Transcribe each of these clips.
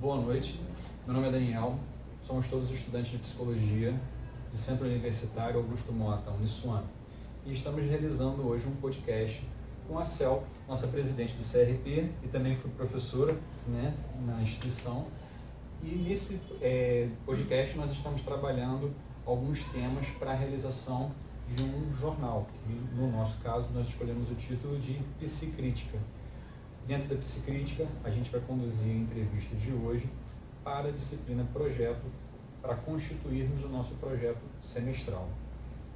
Boa noite, meu nome é Daniel, somos todos estudantes de Psicologia do Centro Universitário Augusto Mota, Uniswan, e estamos realizando hoje um podcast com a Cel, nossa presidente do CRP e também foi professora, né, na instituição. E nesse podcast nós estamos trabalhando alguns temas para a realização de um jornal. E, no nosso caso, nós escolhemos o título de Psicrítica. Dentro da Psicrítica, a gente vai conduzir a entrevista de hoje para a disciplina Projeto, para constituirmos o nosso projeto semestral.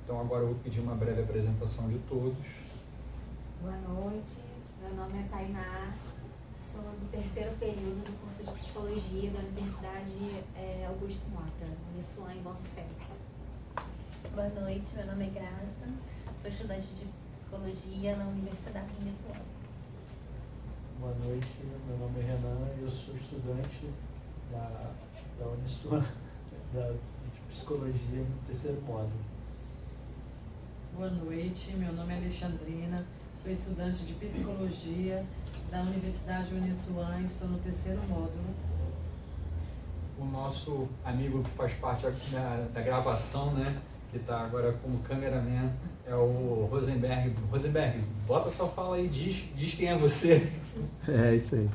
Então, agora eu vou pedir uma breve apresentação de todos. Boa noite, meu nome é Tainá, sou do terceiro período do curso de Psicologia da Universidade Augusto Mota, Uniswan, em Bom Sucesso. Boa noite, meu nome é Graça, sou estudante de Psicologia na Universidade Uniswan. Boa noite, meu nome é Renan e eu sou estudante da Uniswan, de Psicologia no terceiro módulo. Boa noite, meu nome é Alexandrina, sou estudante de Psicologia da Universidade Uniswan, estou no terceiro módulo. O nosso amigo que faz parte da gravação, né, que está agora como cameraman, é o Rosenberg. Rosenberg, bota sua fala aí, diz quem é você. É isso aí.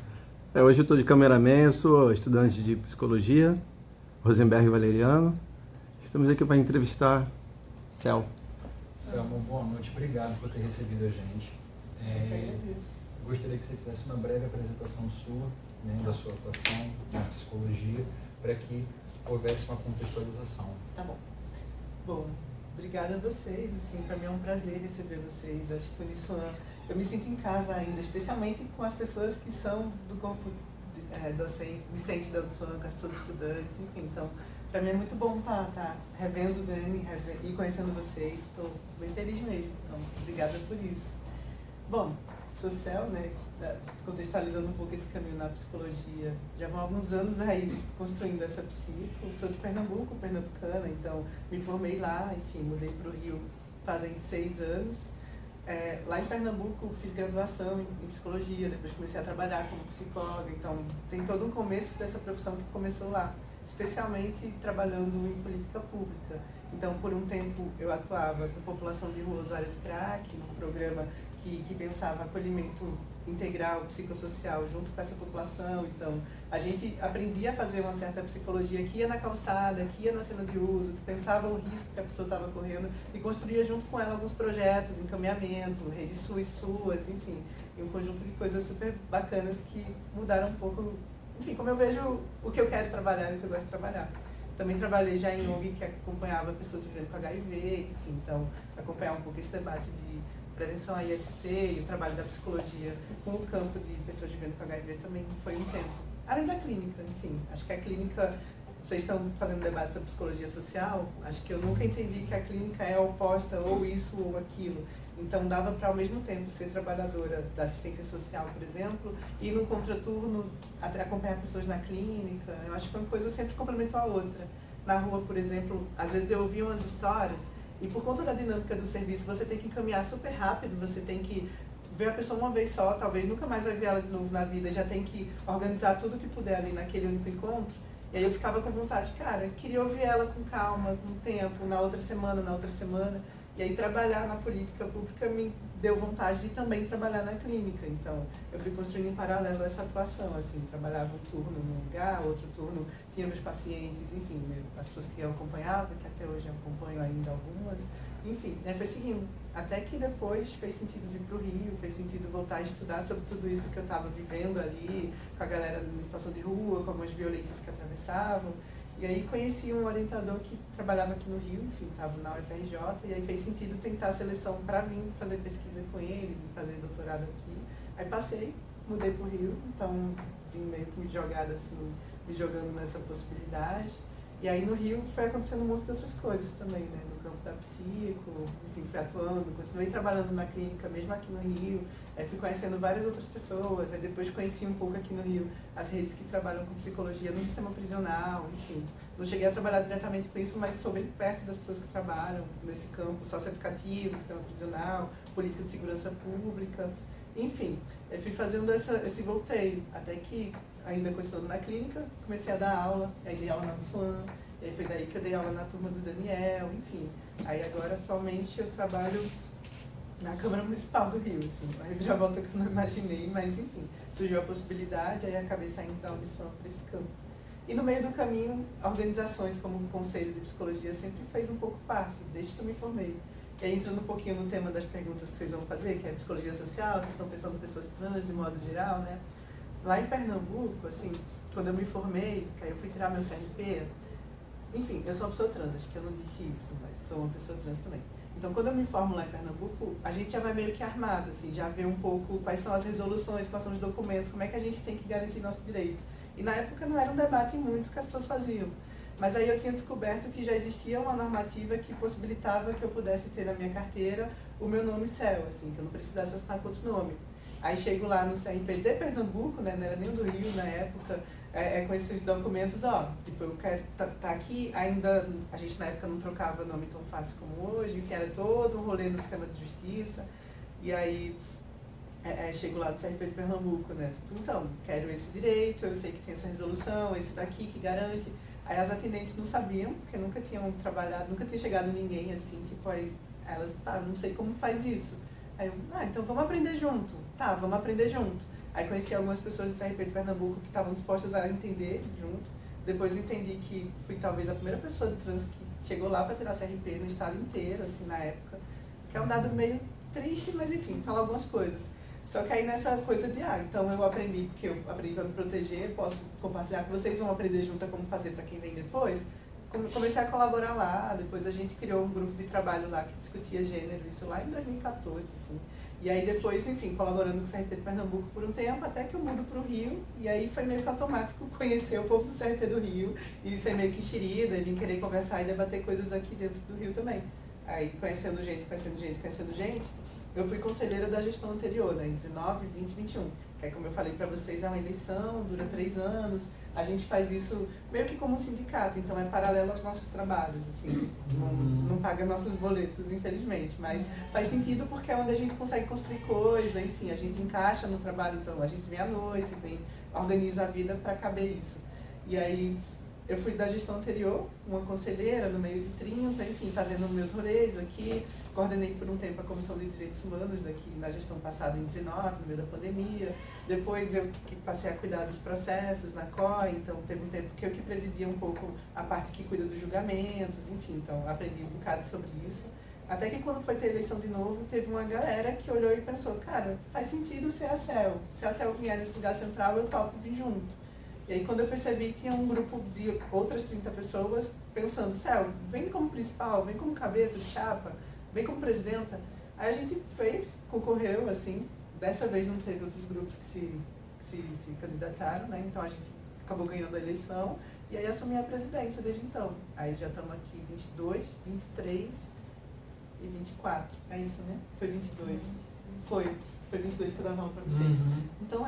Hoje eu estou de cameraman, eu sou estudante de Psicologia, Rosenberg Valeriano. Estamos aqui para entrevistar Cel. Selma, boa noite, obrigado por ter recebido a gente. Gostaria que você fizesse uma breve apresentação sua, né, da sua atuação na psicologia, para que houvesse uma contextualização. Tá bom. Bom, obrigada a vocês, assim, para mim é um prazer receber vocês. Acho que o Uniswan, eu me sinto em casa ainda, especialmente com as pessoas que são do corpo docente da Uniswan, com as pessoas estudantes, enfim. Então, para mim é muito bom estar revendo o Dani e conhecendo vocês. Estou bem feliz mesmo, então obrigada por isso. Bom, sou Cel, né, contextualizando um pouco esse caminho na psicologia. Já vão alguns anos aí construindo essa psico. Sou de Pernambuco, pernambucana, então me formei lá, enfim, mudei para o Rio fazem 6 anos. Lá em Pernambuco fiz graduação em psicologia, depois comecei a trabalhar como psicóloga, então tem todo um começo dessa profissão que começou lá, especialmente trabalhando em política pública. Então, por um tempo eu atuava com população de rua usuária de crack, num programa que pensava acolhimento integral, psicossocial, junto com essa população. Então, a gente aprendia a fazer uma certa psicologia que ia na calçada, que ia na cena de uso, que pensava o risco que a pessoa estava correndo e construía junto com ela alguns projetos, encaminhamento, redes suas, enfim, e um conjunto de coisas super bacanas que mudaram um pouco, enfim, como eu vejo o que eu quero trabalhar e o que eu gosto de trabalhar. Também trabalhei já em ONG que acompanhava pessoas vivendo com HIV, enfim, então acompanhar um pouco esse debate de prevenção à IST e o trabalho da psicologia com o campo de pessoas vivendo com HIV também foi um tempo. Além da clínica, enfim, acho que a clínica, vocês estão fazendo debate sobre psicologia social, acho que eu nunca entendi que a clínica é oposta ou isso ou aquilo. Então dava para ao mesmo tempo ser trabalhadora da assistência social, por exemplo, e no contraturno até acompanhar pessoas na clínica. Eu acho que uma coisa sempre complementou a outra. Na rua, por exemplo, às vezes eu ouvia umas histórias e por conta da dinâmica do serviço você tem que encaminhar super rápido, você tem que ver a pessoa uma vez só, talvez nunca mais vai ver ela de novo na vida, já tem que organizar tudo que puder ali naquele único encontro. E aí eu ficava com vontade, cara, eu queria ouvir ela com calma, com tempo, na outra semana. E aí trabalhar na política pública me deu vontade de também trabalhar na clínica. Então eu fui construindo em paralelo essa atuação, assim, trabalhava um turno num lugar, outro turno tinha meus pacientes, enfim, as pessoas que eu acompanhava, que até hoje eu acompanho ainda algumas, enfim, foi seguindo. Até que depois fez sentido vir para o Rio, fez sentido voltar a estudar sobre tudo isso que eu estava vivendo ali, com a galera em situação de rua, com algumas violências que atravessavam. E aí conheci um orientador que trabalhava aqui no Rio, enfim, estava na UFRJ, e aí fez sentido tentar a seleção para vir fazer pesquisa com ele, fazer doutorado aqui. Aí passei, mudei para o Rio, então vim meio que me jogando nessa possibilidade. E aí no Rio foi acontecendo um monte de outras coisas também, né? No campo da psico, enfim, fui atuando, continuei trabalhando na clínica mesmo aqui no Rio, fui conhecendo várias outras pessoas, aí depois conheci um pouco aqui no Rio as redes que trabalham com psicologia no sistema prisional, enfim. Não cheguei a trabalhar diretamente com isso, mas sou bem perto das pessoas que trabalham nesse campo socioeducativo, sistema prisional, política de segurança pública, enfim. Eu fui fazendo esse volteio, até que ainda continuando na clínica, comecei a dar aula, aí dei aula na Uniswan, e aí foi daí que eu dei aula na turma do Daniel, enfim. Aí agora, atualmente, eu trabalho na Câmara Municipal do Rio, assim, uma reviravolta que eu não imaginei, mas enfim, surgiu a possibilidade, aí acabei saindo da Uniswan para esse campo. E no meio do caminho, organizações como o Conselho de Psicologia sempre fez um pouco parte, desde que eu me formei. E aí, entrando um pouquinho no tema das perguntas que vocês vão fazer, que é psicologia social, vocês estão pensando em pessoas trans de modo geral, né? Lá em Pernambuco, assim, quando eu me formei, que aí eu fui tirar meu CRP, enfim, eu sou uma pessoa trans, acho que eu não disse isso, mas sou uma pessoa trans também. Então, quando eu me formo lá em Pernambuco, a gente já vai meio que armado, assim, já vê um pouco quais são as resoluções, quais são os documentos, como é que a gente tem que garantir nosso direito. E na época não era um debate muito que as pessoas faziam. Mas aí eu tinha descoberto que já existia uma normativa que possibilitava que eu pudesse ter na minha carteira o meu nome CEL, assim, que eu não precisasse assinar com outro nome. Aí chego lá no CRP de Pernambuco, né, não era nem do Rio na época, com esses documentos, tipo, eu quero tá aqui, ainda a gente na época não trocava nome tão fácil como hoje, enfim, era todo um rolê no sistema de justiça, e aí chego lá do CRP de Pernambuco, né, tipo, então, quero esse direito, eu sei que tem essa resolução, esse daqui que garante. Aí as atendentes não sabiam, porque nunca tinham trabalhado, nunca tinha chegado ninguém assim, tipo, aí elas, não sei como faz isso. Aí eu, então vamos aprender junto. Tá, vamos aprender junto. Aí conheci algumas pessoas do CRP de Pernambuco que estavam dispostas a entender junto. Depois entendi que fui talvez a primeira pessoa de trans que chegou lá para tirar CRP no estado inteiro, assim, na época. Que é um dado meio triste, mas enfim, fala algumas coisas. Só que aí nessa coisa de, então eu aprendi, porque eu aprendi para me proteger, posso compartilhar com vocês, vão aprender junto a como fazer para quem vem depois. Comecei a colaborar lá, depois a gente criou um grupo de trabalho lá que discutia gênero, isso lá em 2014, assim. E aí depois, enfim, colaborando com o CRP de Pernambuco por um tempo, até que eu mudo para o Rio, e aí foi meio que automático conhecer o povo do CRP do Rio, e ser meio que enxerida, e vim querer conversar e debater coisas aqui dentro do Rio também. Aí conhecendo gente, eu fui conselheira da gestão anterior, né, em 19, 20, 21, que é como eu falei para vocês, é uma eleição, dura 3 anos, a gente faz isso meio que como um sindicato, então é paralelo aos nossos trabalhos, assim, não paga nossos boletos, infelizmente, mas faz sentido porque é onde a gente consegue construir coisa, enfim, a gente encaixa no trabalho, então a gente vem à noite, organiza a vida para caber isso. E aí eu fui da gestão anterior, uma conselheira no meio de 30, enfim, fazendo meus rolês aqui, coordenei por um tempo a Comissão de Direitos Humanos daqui na gestão passada em 19, no meio da pandemia. Depois eu que passei a cuidar dos processos na COI, então teve um tempo que eu que presidia um pouco a parte que cuida dos julgamentos, enfim, então aprendi um bocado sobre isso. Até que quando foi ter eleição de novo, teve uma galera que olhou e pensou, cara, faz sentido ser a CEL. Se a CEL vier nesse lugar central, eu topo vir junto. E aí quando eu percebi, tinha um grupo de outras 30 pessoas pensando, CEL, vem como principal, vem como cabeça de chapa, vem como presidenta. Aí a gente fez, concorreu, assim, dessa vez não teve outros grupos que se candidataram, né? Então a gente acabou ganhando a eleição e aí assumi a presidência desde então. Aí já estamos aqui 22, 23 e 24. É isso, né? Foi 22. Foi 22 que eu dava aula para vocês. Então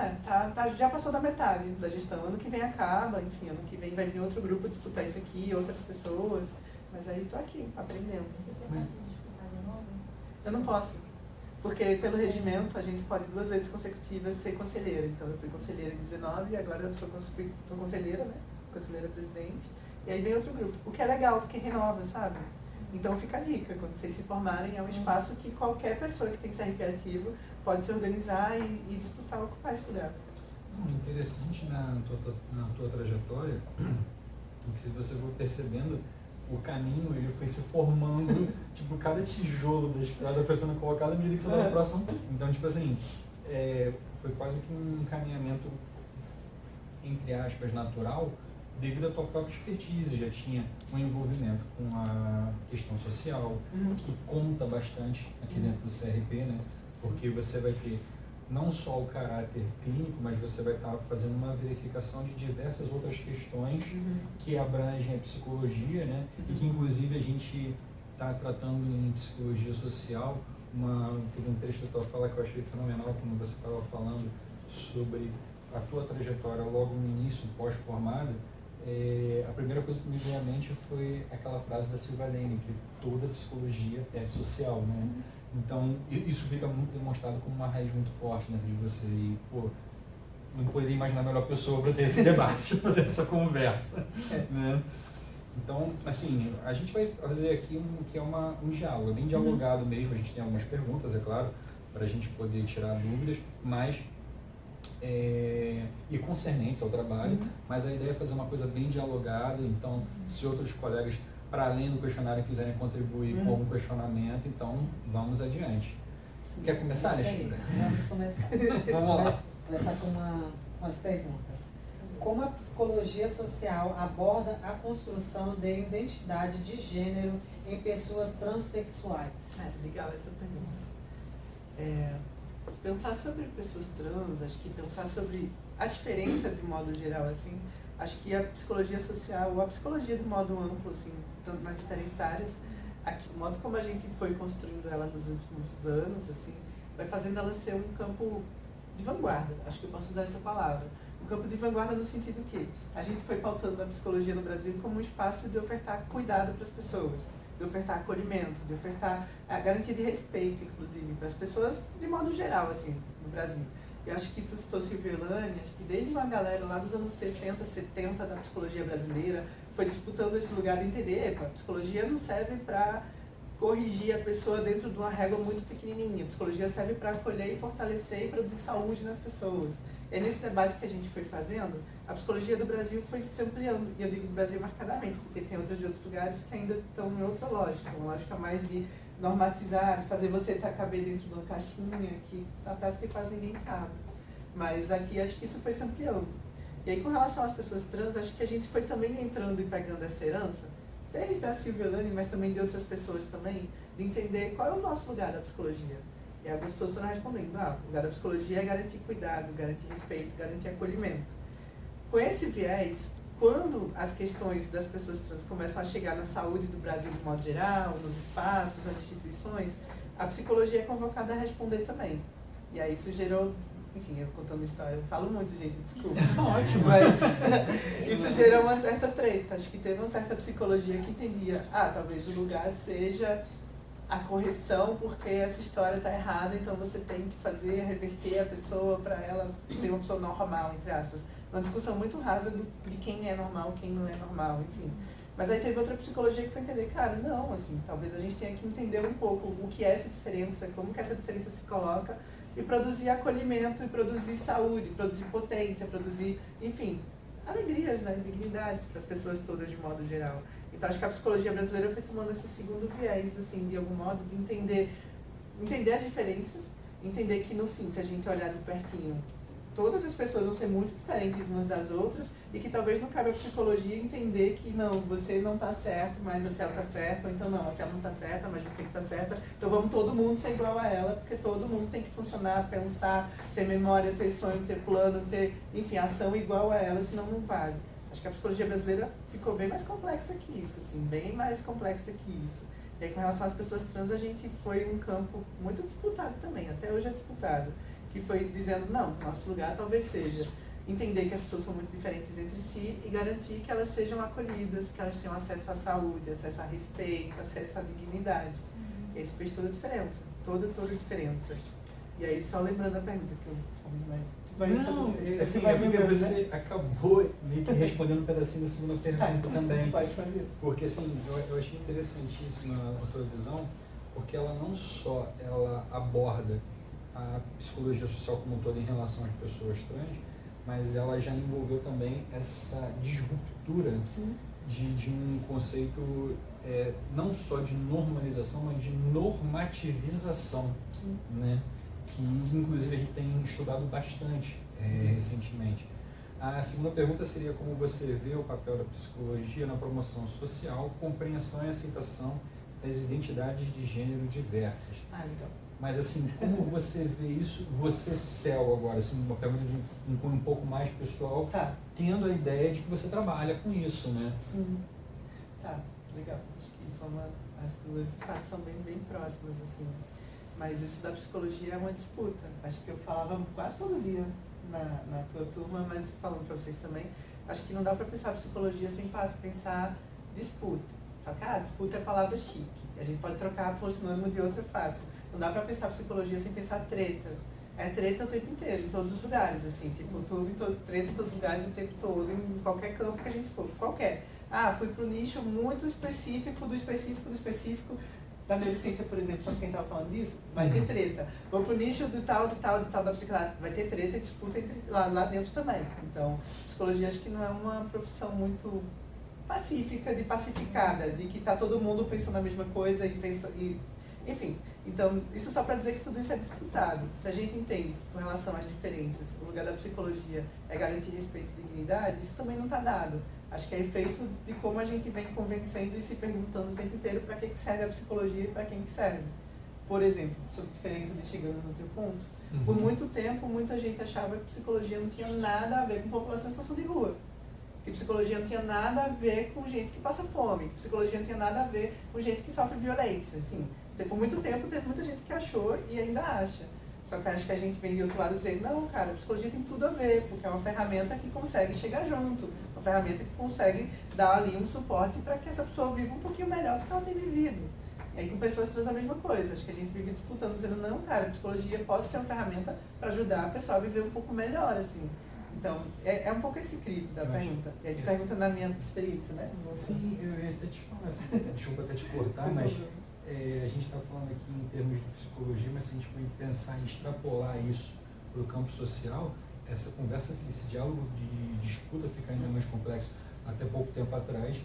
já passou da metade da gestão. Ano que vem acaba, enfim, ano que vem vai vir outro grupo disputar isso aqui, outras pessoas. Mas aí tô aqui, aprendendo. Você pode disputar de novo? Eu não posso. Porque pelo regimento a gente pode 2 vezes consecutivas ser conselheira. Então eu fui conselheira em 19 e agora eu sou conselheira, né? Conselheira presidente. E aí vem outro grupo. O que é legal, porque renova, sabe? Então fica a dica, quando vocês se formarem, é um espaço que qualquer pessoa que tem CRP ativo pode se organizar e disputar ocupar esse lugar. Interessante na tua trajetória, que se você for percebendo, o caminho ele foi se formando, tipo, cada tijolo da estrada foi sendo colocado à medida que você estava próximo. Então, tipo assim, foi quase que um encaminhamento, entre aspas, natural, devido à tua própria expertise. Já tinha um envolvimento com a questão social, que conta bastante aqui dentro do CRP, né? Porque você vai ter não só o caráter clínico, mas você vai estar fazendo uma verificação de diversas outras questões que abrangem a psicologia, né? E que inclusive a gente está tratando em psicologia social. Teve um trecho da tua fala que eu achei fenomenal, quando você estava falando sobre a tua trajetória logo no início, pós-formado. A primeira coisa que me veio à mente foi aquela frase da Silva Lane, que toda psicologia é social, né? Então, isso fica muito demonstrado como uma raiz muito forte dentro de você. E, não poderia imaginar a melhor pessoa para ter esse debate, para ter essa conversa, né? Então, assim, a gente vai fazer aqui um diálogo, é bem dialogado mesmo. A gente tem algumas perguntas, é claro, para a gente poder tirar dúvidas, mas e concernentes ao trabalho, mas a ideia é fazer uma coisa bem dialogada. Então, se outros colegas, para além do questionário, quiserem contribuir com algum questionamento, então vamos adiante. Sim. Quer começar, Isso aí, Alexandra? vamos começar. Vamos lá. Começar com as perguntas. Como a psicologia social aborda a construção de identidade de gênero em pessoas transexuais? Legal essa pergunta. Pensar sobre pessoas trans, acho que pensar sobre a diferença de modo geral, assim, acho que a psicologia social, ou a psicologia de modo amplo, assim, tanto nas diferentes áreas, o modo como a gente foi construindo ela nos últimos anos, assim, vai fazendo ela ser um campo de vanguarda, acho que eu posso usar essa palavra. Um campo de vanguarda no sentido que a gente foi pautando a psicologia no Brasil como um espaço de ofertar cuidado para as pessoas, de ofertar acolhimento, de ofertar a garantia de respeito, inclusive, para as pessoas de modo geral, assim, no Brasil. Eu acho que tu citou Silverlane, acho que desde uma galera lá dos anos 60, 70 da psicologia brasileira, foi disputando esse lugar de entender, a psicologia não serve para corrigir a pessoa dentro de uma régua muito pequenininha, a psicologia serve para acolher e fortalecer e produzir saúde nas pessoas. É nesse debate que a gente foi fazendo, a psicologia do Brasil foi se ampliando, e eu digo do Brasil marcadamente, porque tem outros de outros lugares que ainda estão em outra lógica, uma lógica mais de normatizar, de fazer você caber dentro de uma caixinha, que na prática quase ninguém cabe. Mas aqui acho que isso foi se ampliando. E aí, com relação às pessoas trans, acho que a gente foi também entrando e pegando essa herança, desde a Silverlane, mas também de outras pessoas também, de entender qual é o nosso lugar da psicologia. E algumas pessoas foram respondendo, o lugar da psicologia é garantir cuidado, garantir respeito, garantir acolhimento. Com esse viés, quando as questões das pessoas trans começam a chegar na saúde do Brasil de modo geral, nos espaços, nas instituições, a psicologia é convocada a responder também. E aí isso gerou, enfim, eu contando história, eu falo muito, gente, desculpa. Ótimo. Mas isso gerou uma certa treta. Acho que teve uma certa psicologia que entendia, talvez o lugar seja a correção, porque essa história está errada, então você tem que fazer, reverter a pessoa para ela ser uma pessoa normal, entre aspas. Uma discussão muito rasa de quem é normal, quem não é normal, enfim. Mas aí teve outra psicologia que foi entender, cara, não, assim, talvez a gente tenha que entender um pouco o que é essa diferença, como que essa diferença se coloca, e produzir acolhimento, e produzir saúde, produzir potência, produzir, enfim, alegrias, né, dignidades para as pessoas todas de modo geral. Então acho que a psicologia brasileira foi tomando esse segundo viés, assim, de algum modo, de entender as diferenças, entender que no fim, se a gente olhar de pertinho, todas as pessoas vão ser muito diferentes umas das outras, e que talvez não cabe a psicologia entender que não, você não está certo, mas a Cel está certa, ou então não, a Cel não está certa, mas você que está certa, então vamos todo mundo ser igual a ela, porque todo mundo tem que funcionar, pensar, ter memória, ter sonho, ter plano, ter, enfim, ação igual a ela, senão não vale. Acho que a psicologia brasileira ficou bem mais complexa que isso, assim, bem mais complexa que isso. E aí, com relação às pessoas trans, a gente foi um campo muito disputado também, até hoje é disputado, que foi dizendo, não, nosso lugar talvez seja entender que as pessoas são muito diferentes entre si e garantir que elas sejam acolhidas, que elas tenham acesso à saúde, acesso a respeito, acesso à dignidade. Isso fez toda a diferença, toda a diferença. E aí, só lembrando a pergunta que eu falei mais. Não, assim, você acabou meio que respondendo um pedacinho da segunda pergunta também. Pode fazer. Porque assim, eu achei interessantíssima a tua visão, porque ela não só aborda a psicologia social como um todo em relação às pessoas trans, mas ela já envolveu também essa disruptura de um conceito não só de normalização, mas de normativização, né? Que inclusive a gente tem estudado bastante recentemente. A segunda pergunta seria como você vê o papel da psicologia na promoção social, compreensão e aceitação das identidades de gênero diversas. Legal. Mas assim, como você vê isso, você, Cel, agora, assim, uma pergunta de um cunho um pouco mais pessoal, tendo a ideia de que você trabalha com isso, né? Sim. Legal. Acho que são as duas, de fato, são bem próximas, assim. Mas isso da psicologia é uma disputa. Acho que eu falava quase todo dia na tua turma, mas falando para vocês também, acho que não dá para pensar psicologia sem pensar disputa. Só que disputa é palavra chique. A gente pode trocar por sinônimo de outra fácil. Não dá para pensar psicologia sem pensar treta. é treta o tempo inteiro, em todos os lugares, assim, tipo, treta em todos os lugares o tempo todo, em qualquer campo que a gente for, qualquer. Ah, fui pro nicho muito específico, do específico da medicência, por exemplo, só que quem estava falando disso, vai ter treta. Vou pro nicho do tal da psiquiatria, vai ter treta e disputa lá dentro também. Então, psicologia acho que não é uma profissão muito pacífica, pacificada, de que tá todo mundo pensando a mesma coisa enfim. Então, isso só para dizer que tudo isso é disputado. Se a gente entende, com relação às diferenças, o lugar da psicologia é garantir respeito e dignidade, isso também não está dado. Acho que é efeito de como a gente vem convencendo e se perguntando o tempo inteiro para que serve a psicologia e para quem que serve. Por exemplo, sobre diferenças e chegando no teu ponto, por muito tempo, muita gente achava que psicologia não tinha nada a ver com população em situação de rua. Que psicologia não tinha nada a ver com gente que passa fome. Psicologia não tinha nada a ver com gente que sofre violência, enfim. Por muito tempo teve muita gente que achou e ainda acha. Só que acho que a gente vem de outro lado dizer, não, cara, a psicologia tem tudo a ver, porque é uma ferramenta que consegue chegar junto, uma ferramenta que consegue dar ali um suporte para que essa pessoa viva um pouquinho melhor do que ela tem vivido. E aí com pessoas trans a mesma coisa. Acho que a gente vive disputando, dizendo, não, cara, a psicologia pode ser uma ferramenta para ajudar a pessoa a viver um pouco melhor, assim. Então, é um pouco esse crivo da pergunta. E aí tu pergunta na minha experiência, né? Sim, eu ia até te falar, assim, desculpa até te cortar, mas a gente está falando aqui em termos de psicologia, mas se a gente for pensar em extrapolar isso para o campo social, essa conversa, esse diálogo de disputa fica ainda mais complexo. Até pouco tempo atrás,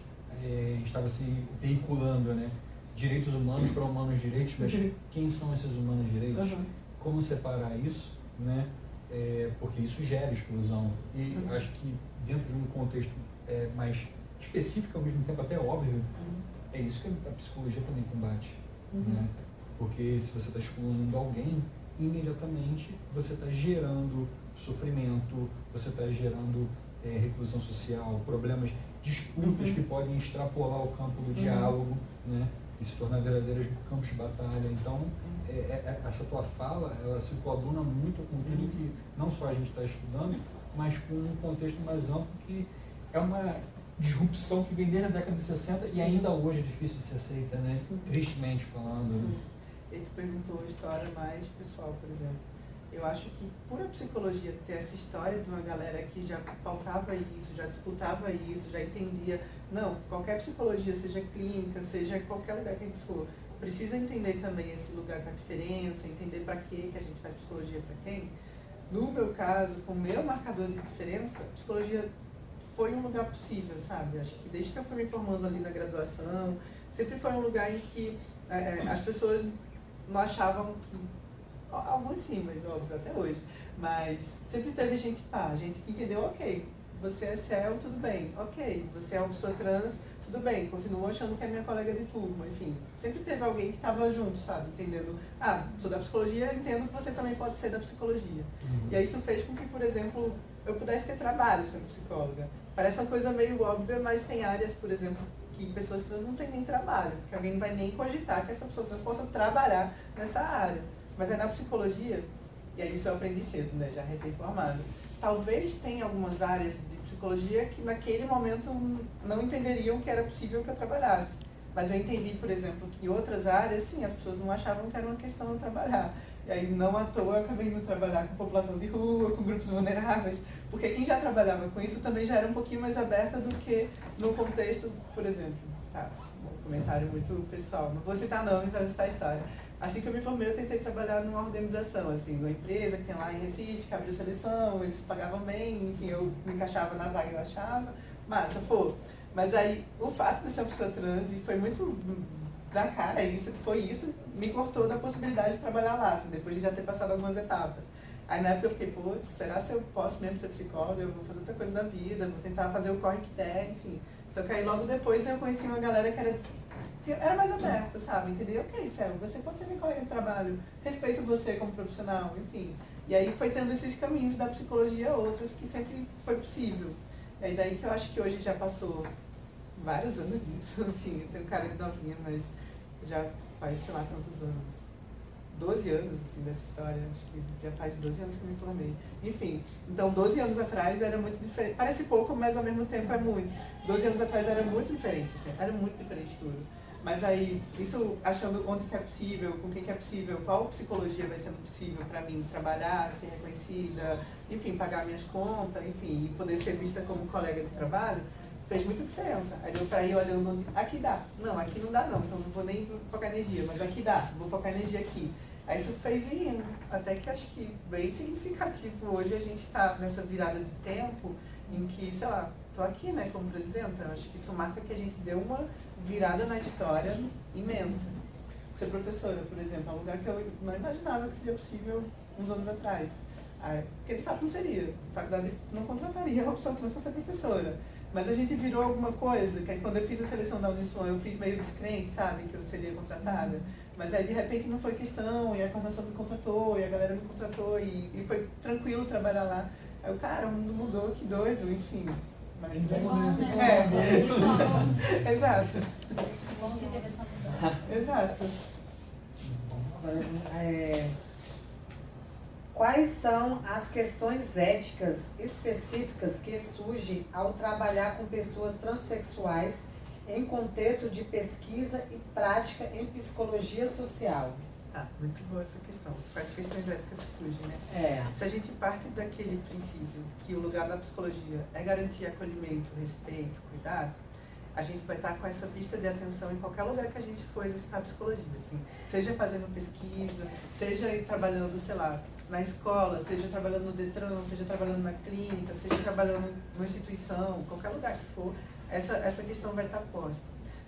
estava se veiculando, né? Direitos humanos para humanos direitos, mas quem são esses humanos direitos? Como separar isso, né? Porque isso gera exclusão. E acho que dentro de um contexto mais específico, ao mesmo tempo até óbvio, é isso que a psicologia também combate. Né? Porque se você está excluindo alguém, imediatamente você está gerando sofrimento, você está gerando reclusão social, problemas, disputas que podem extrapolar o campo do diálogo, né? E se tornar verdadeiros campos de batalha. Então, essa tua fala, ela se coaduna muito com tudo que não só a gente está estudando, mas com um contexto mais amplo que é uma disrupção que vem desde a década de 60 e ainda hoje é difícil de ser aceita, né? Tristemente falando. Sim. E tu perguntou a história mais pessoal, por exemplo. Eu acho que por a psicologia ter essa história de uma galera que já pautava isso, já disputava isso, já entendia, não, qualquer psicologia, seja clínica, seja qualquer lugar que a gente for, precisa entender também esse lugar com a diferença, entender para que a gente faz psicologia para quem. No meu caso, com o meu marcador de diferença, a psicologia foi um lugar possível, sabe? Acho que desde que eu fui me formando ali na graduação, sempre foi um lugar em que as pessoas não achavam que... Alguns sim, mas óbvio, até hoje. Mas sempre teve gente que entendeu, ok, você é céu, tudo bem. Ok, você é uma pessoa trans, tudo bem. Continua achando que é minha colega de turma, enfim. Sempre teve alguém que estava junto, sabe? Entendendo, sou da psicologia, entendo que você também pode ser da psicologia. E aí isso fez com que, por exemplo, eu pudesse ter trabalho sendo psicóloga. Parece uma coisa meio óbvia, mas tem áreas, por exemplo, que pessoas trans não têm nem trabalho. Porque alguém não vai nem cogitar que essa pessoa trans possa trabalhar nessa área. Mas é na psicologia, e aí isso eu aprendi cedo, né, já recém-formado. Talvez tenha algumas áreas de psicologia que naquele momento não entenderiam que era possível que eu trabalhasse. Mas eu entendi, por exemplo, que outras áreas, sim, as pessoas não achavam que era uma questão de trabalhar. E aí, não à toa, eu acabei indo trabalhar com população de rua, com grupos vulneráveis, porque quem já trabalhava com isso também já era um pouquinho mais aberta do que no contexto, por exemplo, um comentário muito pessoal, não vou citar nome para citar a história. Assim que eu me formei, eu tentei trabalhar numa organização, assim, numa empresa que tem lá em Recife, que abriu seleção, eles pagavam bem, enfim, eu me encaixava na vaga, eu achava, massa, pô. Mas aí, o fato de ser uma pessoa trans, e foi muito da cara isso, que foi isso, me cortou da possibilidade de trabalhar lá, assim, depois de já ter passado algumas etapas. Aí na época eu fiquei, pô, será se eu posso mesmo ser psicóloga? Eu vou fazer outra coisa da vida, vou tentar fazer o corre que der, enfim. Só que aí logo depois eu conheci uma galera que era mais aberta, sabe? Entendeu? Ok, Céu, você pode ser minha colega de trabalho, respeito você como profissional, enfim. E aí foi tendo esses caminhos da psicologia, outros que sempre foi possível. E daí que eu acho que hoje já passou vários anos disso, enfim, eu tenho cara de novinha, mas já faz, sei lá quantos anos. 12 anos, assim, dessa história, acho que já faz 12 anos que eu me formei. Enfim, então 12 anos atrás era muito diferente, parece pouco, mas ao mesmo tempo é muito. 12 anos atrás era muito diferente, assim, era muito diferente tudo. Mas aí, isso achando onde que é possível, com quem que é possível, qual psicologia vai sendo possível para mim trabalhar, ser reconhecida, enfim, pagar minhas contas, enfim, e poder ser vista como colega de trabalho, fez muita diferença. Aí deu para ir olhando onde, aqui dá. Não, aqui não dá não, então não vou nem focar energia, mas aqui dá, vou focar energia aqui. Aí isso fez indo, até que acho que bem significativo hoje a gente está nessa virada de tempo em que, sei lá, estou aqui, né, como presidenta, acho que isso marca que a gente deu uma virada na história imensa. Ser professora, por exemplo, é um lugar que eu não imaginava que seria possível uns anos atrás. Porque de fato não seria, a faculdade não contrataria a opção trans para ser professora. Mas a gente virou alguma coisa, que aí quando eu fiz a seleção da Unisuan, eu fiz meio descrente, sabe, que eu seria contratada. Mas aí de repente não foi questão, e a coordenação me contratou, e a galera me contratou, e foi tranquilo trabalhar lá. Aí eu, cara, o mundo mudou, que doido, enfim. Mas Que bom, né? Que bom. Exato. Que bom que teve essa mudança. Exato. Quais são as questões éticas específicas que surgem ao trabalhar com pessoas transexuais em contexto de pesquisa e prática em psicologia social? Muito boa essa questão. Quais questões éticas que surgem, né? Se a gente parte daquele princípio que o lugar da psicologia é garantir acolhimento, respeito, cuidado, a gente vai estar com essa pista de atenção em qualquer lugar que a gente for exercitar psicologia, assim. Seja fazendo pesquisa, seja trabalhando, sei lá, na escola, seja trabalhando no Detran, seja trabalhando na clínica, seja trabalhando numa instituição, qualquer lugar que for, essa questão vai estar posta.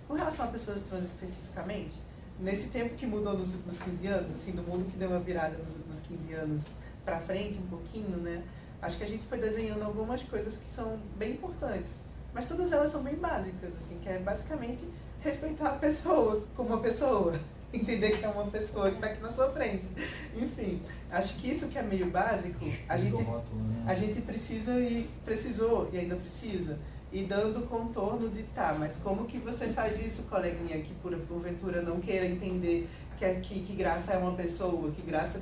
Com relação a pessoas trans especificamente, nesse tempo que mudou nos últimos 15 anos, assim, do mundo que deu uma virada nos últimos 15 anos para frente um pouquinho, né? Acho que a gente foi desenhando algumas coisas que são bem importantes, mas todas elas são bem básicas, assim, que é basicamente respeitar a pessoa como uma pessoa, entender que é uma pessoa que está aqui na sua frente. Enfim, acho que isso que é meio básico, a gente precisou e ainda precisa, e dando contorno de mas como que você faz isso, coleguinha, que porventura não queira entender que Graça é uma pessoa, que Graça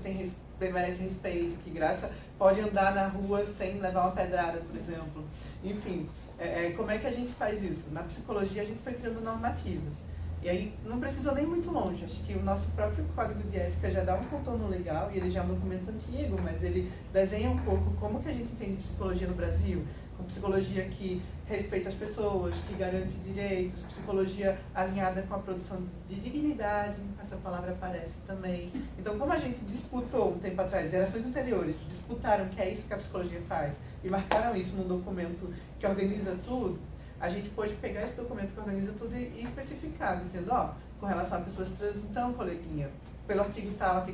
merece respeito, que Graça pode andar na rua sem levar uma pedrada, por exemplo. Enfim, como é que a gente faz isso? Na psicologia a gente foi criando normativas. E aí não precisou nem muito longe, acho que o nosso próprio código de ética já dá um contorno legal, e ele já é um documento antigo, mas ele desenha um pouco como que a gente entende psicologia no Brasil, com psicologia que respeita as pessoas, que garante direitos, psicologia alinhada com a produção de dignidade, essa palavra aparece também. Então, como a gente disputou um tempo atrás, gerações anteriores disputaram que é isso que a psicologia faz, e marcaram isso num documento que organiza tudo, a gente pôde pegar esse documento que organiza tudo e especificar, dizendo, com relação a pessoas trans, então, coleguinha, pelo artigo tal,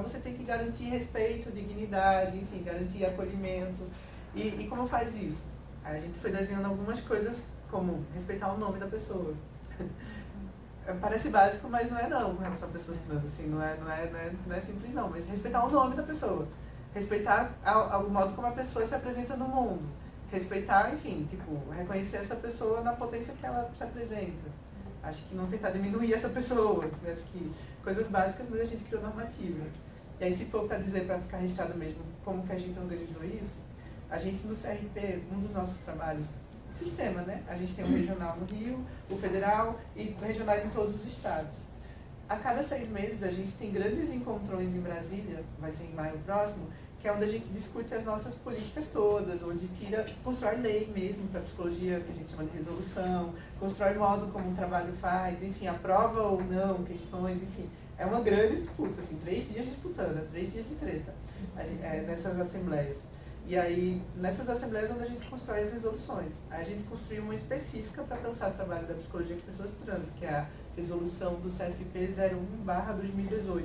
você tem que garantir respeito, dignidade, enfim, garantir acolhimento. E como faz isso? A gente foi desenhando algumas coisas, como respeitar o nome da pessoa. Parece básico, mas não é não, com relação a pessoas trans, assim, não é simples não, mas respeitar o nome da pessoa. Respeitar o modo como a pessoa se apresenta no mundo. Respeitar, enfim, reconhecer essa pessoa na potência que ela se apresenta. Acho que não tentar diminuir essa pessoa. Acho que coisas básicas, mas a gente criou normativa. E aí, se for para dizer, para ficar registrado mesmo, como que a gente organizou isso, a gente no CRP, um dos nossos trabalhos, sistema, né? A gente tem o regional no Rio, o federal e regionais em todos os estados. A cada 6 meses a gente tem grandes encontrões em Brasília, vai ser em maio próximo, que é onde a gente discute as nossas políticas todas, onde constrói lei mesmo para psicologia, que a gente chama de resolução, constrói modo como o trabalho faz, enfim, aprova ou não questões, enfim. É uma grande disputa, assim, 3 dias disputando, 3 dias de treta nessas assembleias. E aí, nessas assembleias onde a gente constrói as resoluções. Aí a gente construiu uma específica para pensar o trabalho da psicologia com pessoas trans, que é a resolução do CFP 01/2018.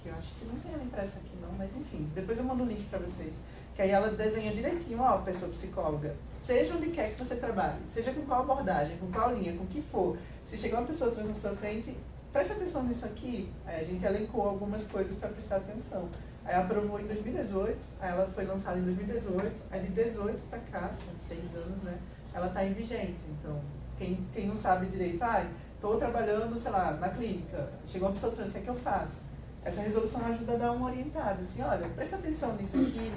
Que eu acho que não tem ela impressa aqui não, mas enfim, depois eu mando o link para vocês. Que aí ela desenha direitinho, pessoa psicóloga, seja onde quer que você trabalhe, seja com qual abordagem, com qual linha, com o que for. Se chegar uma pessoa trans na sua frente, preste atenção nisso aqui. Aí a gente elencou algumas coisas para prestar atenção. Aí aprovou em 2018, aí ela foi lançada em 2018, aí de 18 para cá, são 6 anos, né? Ela está em vigência. Então, quem não sabe direito, estou trabalhando, sei lá, na clínica, chegou uma pessoa trans, o que é que eu faço? Essa resolução ajuda a dar uma orientada, assim, olha, presta atenção nisso aqui,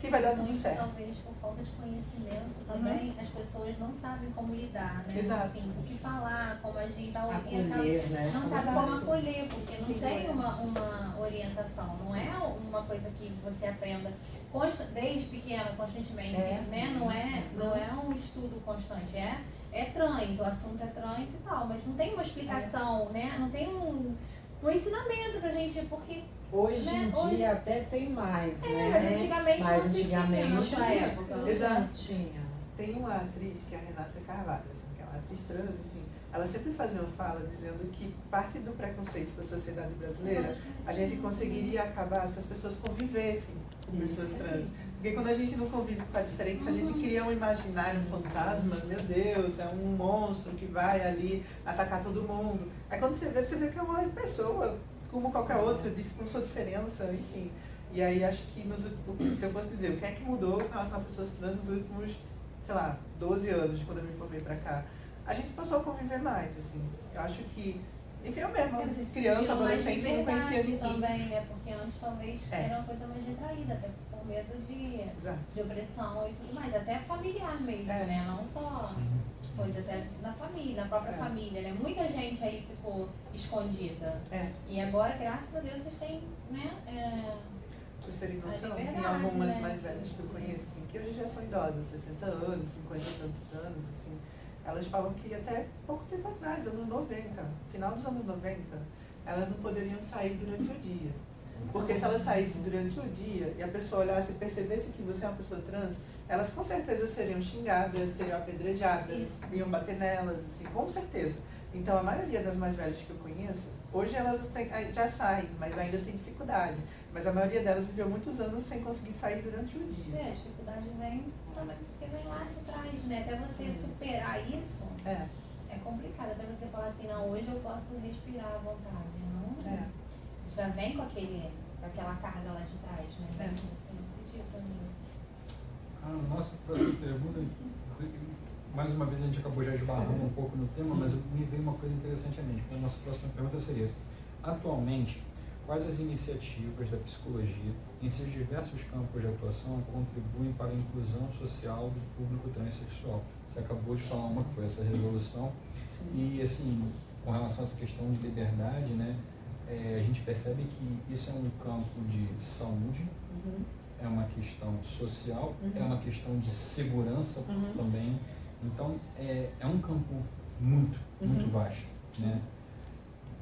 que vai dar tudo certo. Talvez por falta de conhecimento também, as pessoas não sabem como lidar, né? Exato. Assim, o que falar, como agir, tal, e Acolher, né? não sabe Exato. como acolher, porque não Sim, tem uma orientação, não é uma coisa que você aprenda desde pequena, constantemente, né? Não é um estudo constante, é trans, o assunto é trans e tal, mas não tem uma explicação, né? Não tem um ensinamento pra gente, porque Hoje né? em dia Hoje- até tem mais, né? mas antigamente Mas não se tinha na antigamente nossa não. época. Exato. Não tinha. Tem uma atriz, que é a Renata Carvalho, assim, que é uma atriz trans, enfim. Ela sempre fazia uma fala dizendo que parte do preconceito da sociedade brasileira, a gente conseguiria acabar se as pessoas convivessem com pessoas trans. Porque quando a gente não convive com a diferença, a gente cria um imaginário, um fantasma, meu Deus, é um monstro que vai ali atacar todo mundo. Aí quando você vê que é uma pessoa, como qualquer outra, com sua diferença, enfim. E aí acho que, se eu fosse dizer, o que é que mudou em relação a pessoas trans nos últimos, sei lá, 12 anos, de quando eu me formei pra cá? A gente passou a conviver mais, assim. Eu acho que, enfim, eu mesma, criança, adolescente, não conhecia ninguém. também, né? Porque antes talvez É. era uma coisa mais retraída, até por medo Exato. de opressão e tudo mais, até familiar mesmo, É. né? Não só coisa até na família, na própria É. família, né? Muita gente aí ficou escondida. É. E agora, graças a Deus, vocês têm, né? Pra vocês terem noção, É tem verdade, algumas né? mais velhas que eu conheço, assim, que hoje já são idosas, 60 anos, 50 e tantos anos, assim. Elas falam que até pouco tempo atrás, anos 90, final dos anos 90, elas não poderiam sair durante o dia. Porque se elas saíssem durante o dia e a pessoa olhasse e percebesse que você é uma pessoa trans, elas com certeza seriam xingadas, seriam apedrejadas, Isso. iam bater nelas, assim, com certeza. Então a maioria das mais velhas que eu conheço, hoje elas já saem, mas ainda tem dificuldade. Mas a maioria delas viveu muitos anos sem conseguir sair durante o dia. A dificuldade vem também porque vem lá de trás, né? Até você Sim. superar isso É, é complicado. Até você falar assim, não, hoje eu posso respirar à vontade. Não, é. já vem com aquela carga lá de trás, né? É. Eu acredito nisso. A nossa próxima pergunta, mais uma vez a gente acabou já esbarrando um pouco no tema, mas me veio uma coisa interessante à mente. A nossa próxima pergunta seria, atualmente, quais as iniciativas da psicologia em seus diversos campos de atuação contribuem para a inclusão social do público transexual? Você acabou de falar uma que foi essa resolução. E assim, com relação a essa questão de liberdade, né, a gente percebe que isso é um campo de saúde, Uhum. é uma questão social, Uhum. é uma questão de segurança Uhum. também. Então, é um campo muito Uhum. vasto, né?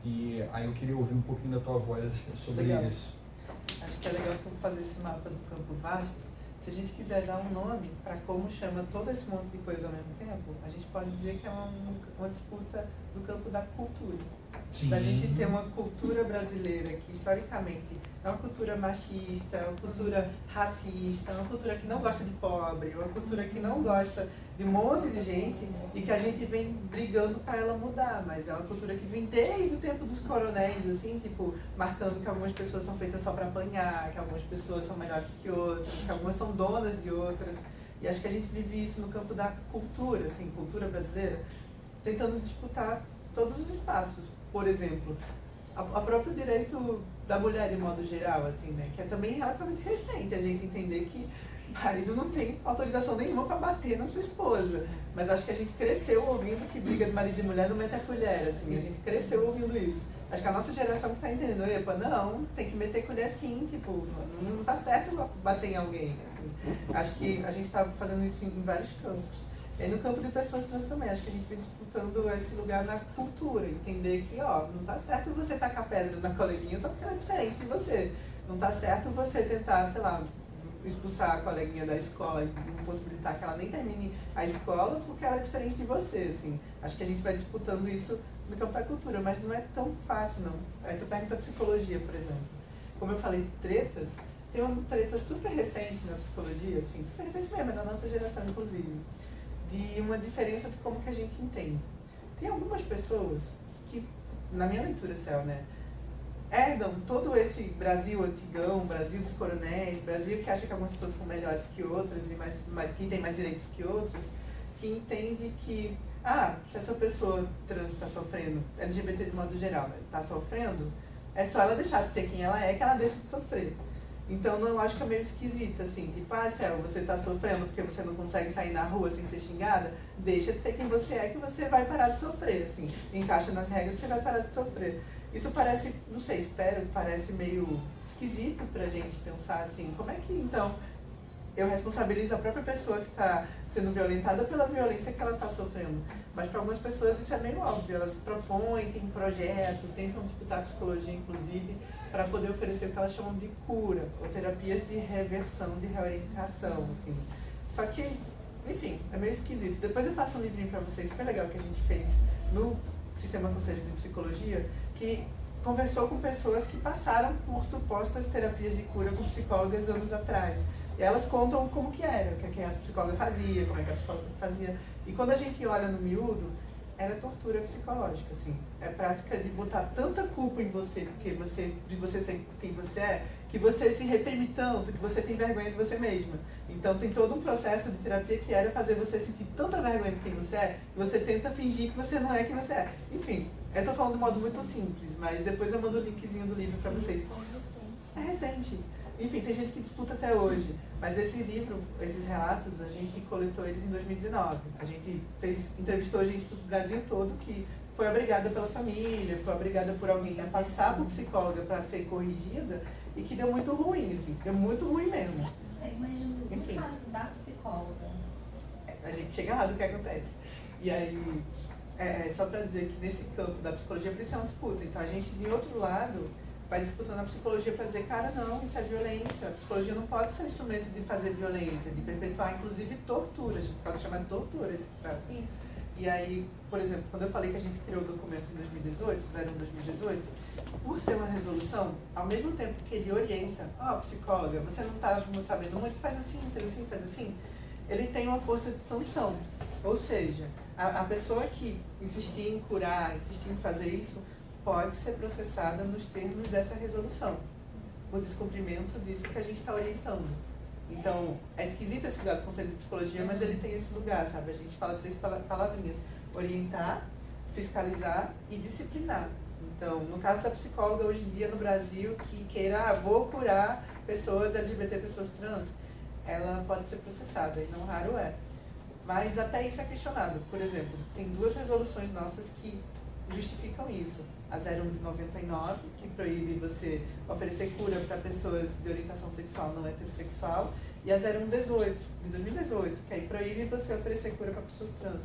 E aí eu queria ouvir um pouquinho da tua voz sobre Legal. isso. Acho que é legal fazer esse mapa do campo vasto. Se a gente quiser dar um nome para como chama todo esse monte de coisa ao mesmo tempo, a gente pode dizer que é uma disputa do campo da cultura. Sim. Da gente ter uma cultura brasileira que historicamente é uma cultura machista, é uma cultura racista, é uma cultura que não gosta de pobre, é uma cultura que não gosta de um monte de gente e que a gente vem brigando para ela mudar, mas é uma cultura que vem desde o tempo dos coronéis, assim, tipo, marcando que algumas pessoas são feitas só para apanhar, que algumas pessoas são melhores que outras, que algumas são donas de outras. E acho que a gente vive isso no campo da cultura, assim, cultura brasileira, tentando disputar todos os espaços. Por exemplo, a próprio direito da mulher de modo geral, assim, né? Que é também relativamente recente a gente entender que marido não tem autorização nenhuma para bater na sua esposa. Mas acho que a gente cresceu ouvindo que briga de marido e mulher não mete a colher, assim. A gente cresceu ouvindo isso. Acho que a nossa geração que tá entendendo, epa, não, tem que meter colher sim, tipo, não tá certo bater em alguém, assim. Acho que a gente tá fazendo isso em vários campos. E no campo de pessoas trans também, acho que a gente vem disputando esse lugar na cultura, entender que, ó, não tá certo você tacar pedra na coleguinha só porque ela é diferente de você. Não tá certo você tentar, sei lá, expulsar a coleguinha da escola e não possibilitar que ela nem termine a escola porque ela é diferente de você, assim. Acho que a gente vai disputando isso no campo da cultura, mas não é tão fácil, não. Aí tu pergunta a psicologia, por exemplo. Como eu falei, tretas, tem uma treta super recente na psicologia, assim, super recente mesmo, é da nossa geração, inclusive, de uma diferença de como que a gente entende. Tem algumas pessoas que, na minha leitura, Céu, né, herdam todo esse Brasil antigão, Brasil dos coronéis, Brasil que acha que algumas pessoas são melhores que outras e quem tem mais direitos que outras, que entende que, se essa pessoa trans está sofrendo, LGBT de modo geral, está sofrendo, é só ela deixar de ser quem ela é que ela deixa de sofrer. Então, não lógica meio esquisita, assim, tipo, Céu, você tá sofrendo porque você não consegue sair na rua sem ser xingada, deixa de ser quem você é que você vai parar de sofrer, assim, encaixa nas regras, você vai parar de sofrer. Isso parece, não sei, parece meio esquisito pra gente pensar assim, como é que, então, eu responsabilizo a própria pessoa que está sendo violentada pela violência que ela está sofrendo. Mas para algumas pessoas isso é meio óbvio, elas propõem, têm projeto, tentam disputar psicologia, inclusive, para poder oferecer o que elas chamam de cura, ou terapias de reversão, de reorientação, assim. Só que, enfim, é meio esquisito. Depois eu passo um livrinho para vocês, super legal, que a gente fez no Sistema Conselhos de Psicologia, que conversou com pessoas que passaram por supostas terapias de cura com psicólogas anos atrás. E elas contam como que era, o que a psicóloga fazia, como é que a psicóloga fazia. E quando a gente olha no miúdo, era tortura psicológica, assim. É prática de botar tanta culpa em você, de você ser quem você é, que você se reprime tanto, que você tem vergonha de você mesma. Então tem todo um processo de terapia que era fazer você sentir tanta vergonha de quem você é, que você tenta fingir que você não é quem você é. Enfim, eu tô falando de modo muito simples, mas depois eu mando o linkzinho do livro pra vocês. É recente. Enfim, tem gente que disputa até hoje, mas esse livro, esses relatos, a gente coletou eles em 2019. A gente entrevistou gente do Brasil todo que foi obrigada pela família, foi obrigada por alguém a passar por psicóloga para ser corrigida e que deu muito ruim, assim, deu muito ruim mesmo. Mas Enfim. no caso da psicóloga, A gente chega lá do que acontece. E aí, só para dizer que nesse campo da psicologia precisa ser uma disputa. Então a gente, de outro lado, vai disputando a psicologia para dizer, cara, não, isso é violência. A psicologia não pode ser um instrumento de fazer violência, de perpetuar, inclusive, tortura. A gente pode chamar de tortura esses práticas. E aí, por exemplo, quando eu falei que a gente criou o documento em 2018, 01/2018, por ser uma resolução, ao mesmo tempo que ele orienta, psicóloga, você não está sabendo muito, faz assim, faz assim, ele tem uma força de sanção. Ou seja, a pessoa que insistir em curar, insistir em fazer isso, pode ser processada nos termos dessa resolução, por descumprimento disso que a gente está orientando. Então, é esquisito esse lugar do Conselho de Psicologia, mas ele tem esse lugar, sabe? A gente fala 3 palavrinhas: orientar, fiscalizar e disciplinar. Então, no caso da psicóloga hoje em dia no Brasil, que queira, vou curar pessoas LGBT, pessoas trans, ela pode ser processada, e não raro é. Mas até isso é questionado. Por exemplo, tem 2 resoluções nossas que justificam isso. A 01 de 99, que proíbe você oferecer cura para pessoas de orientação sexual não heterossexual, e a 0118, de 2018, que aí proíbe você oferecer cura para pessoas trans.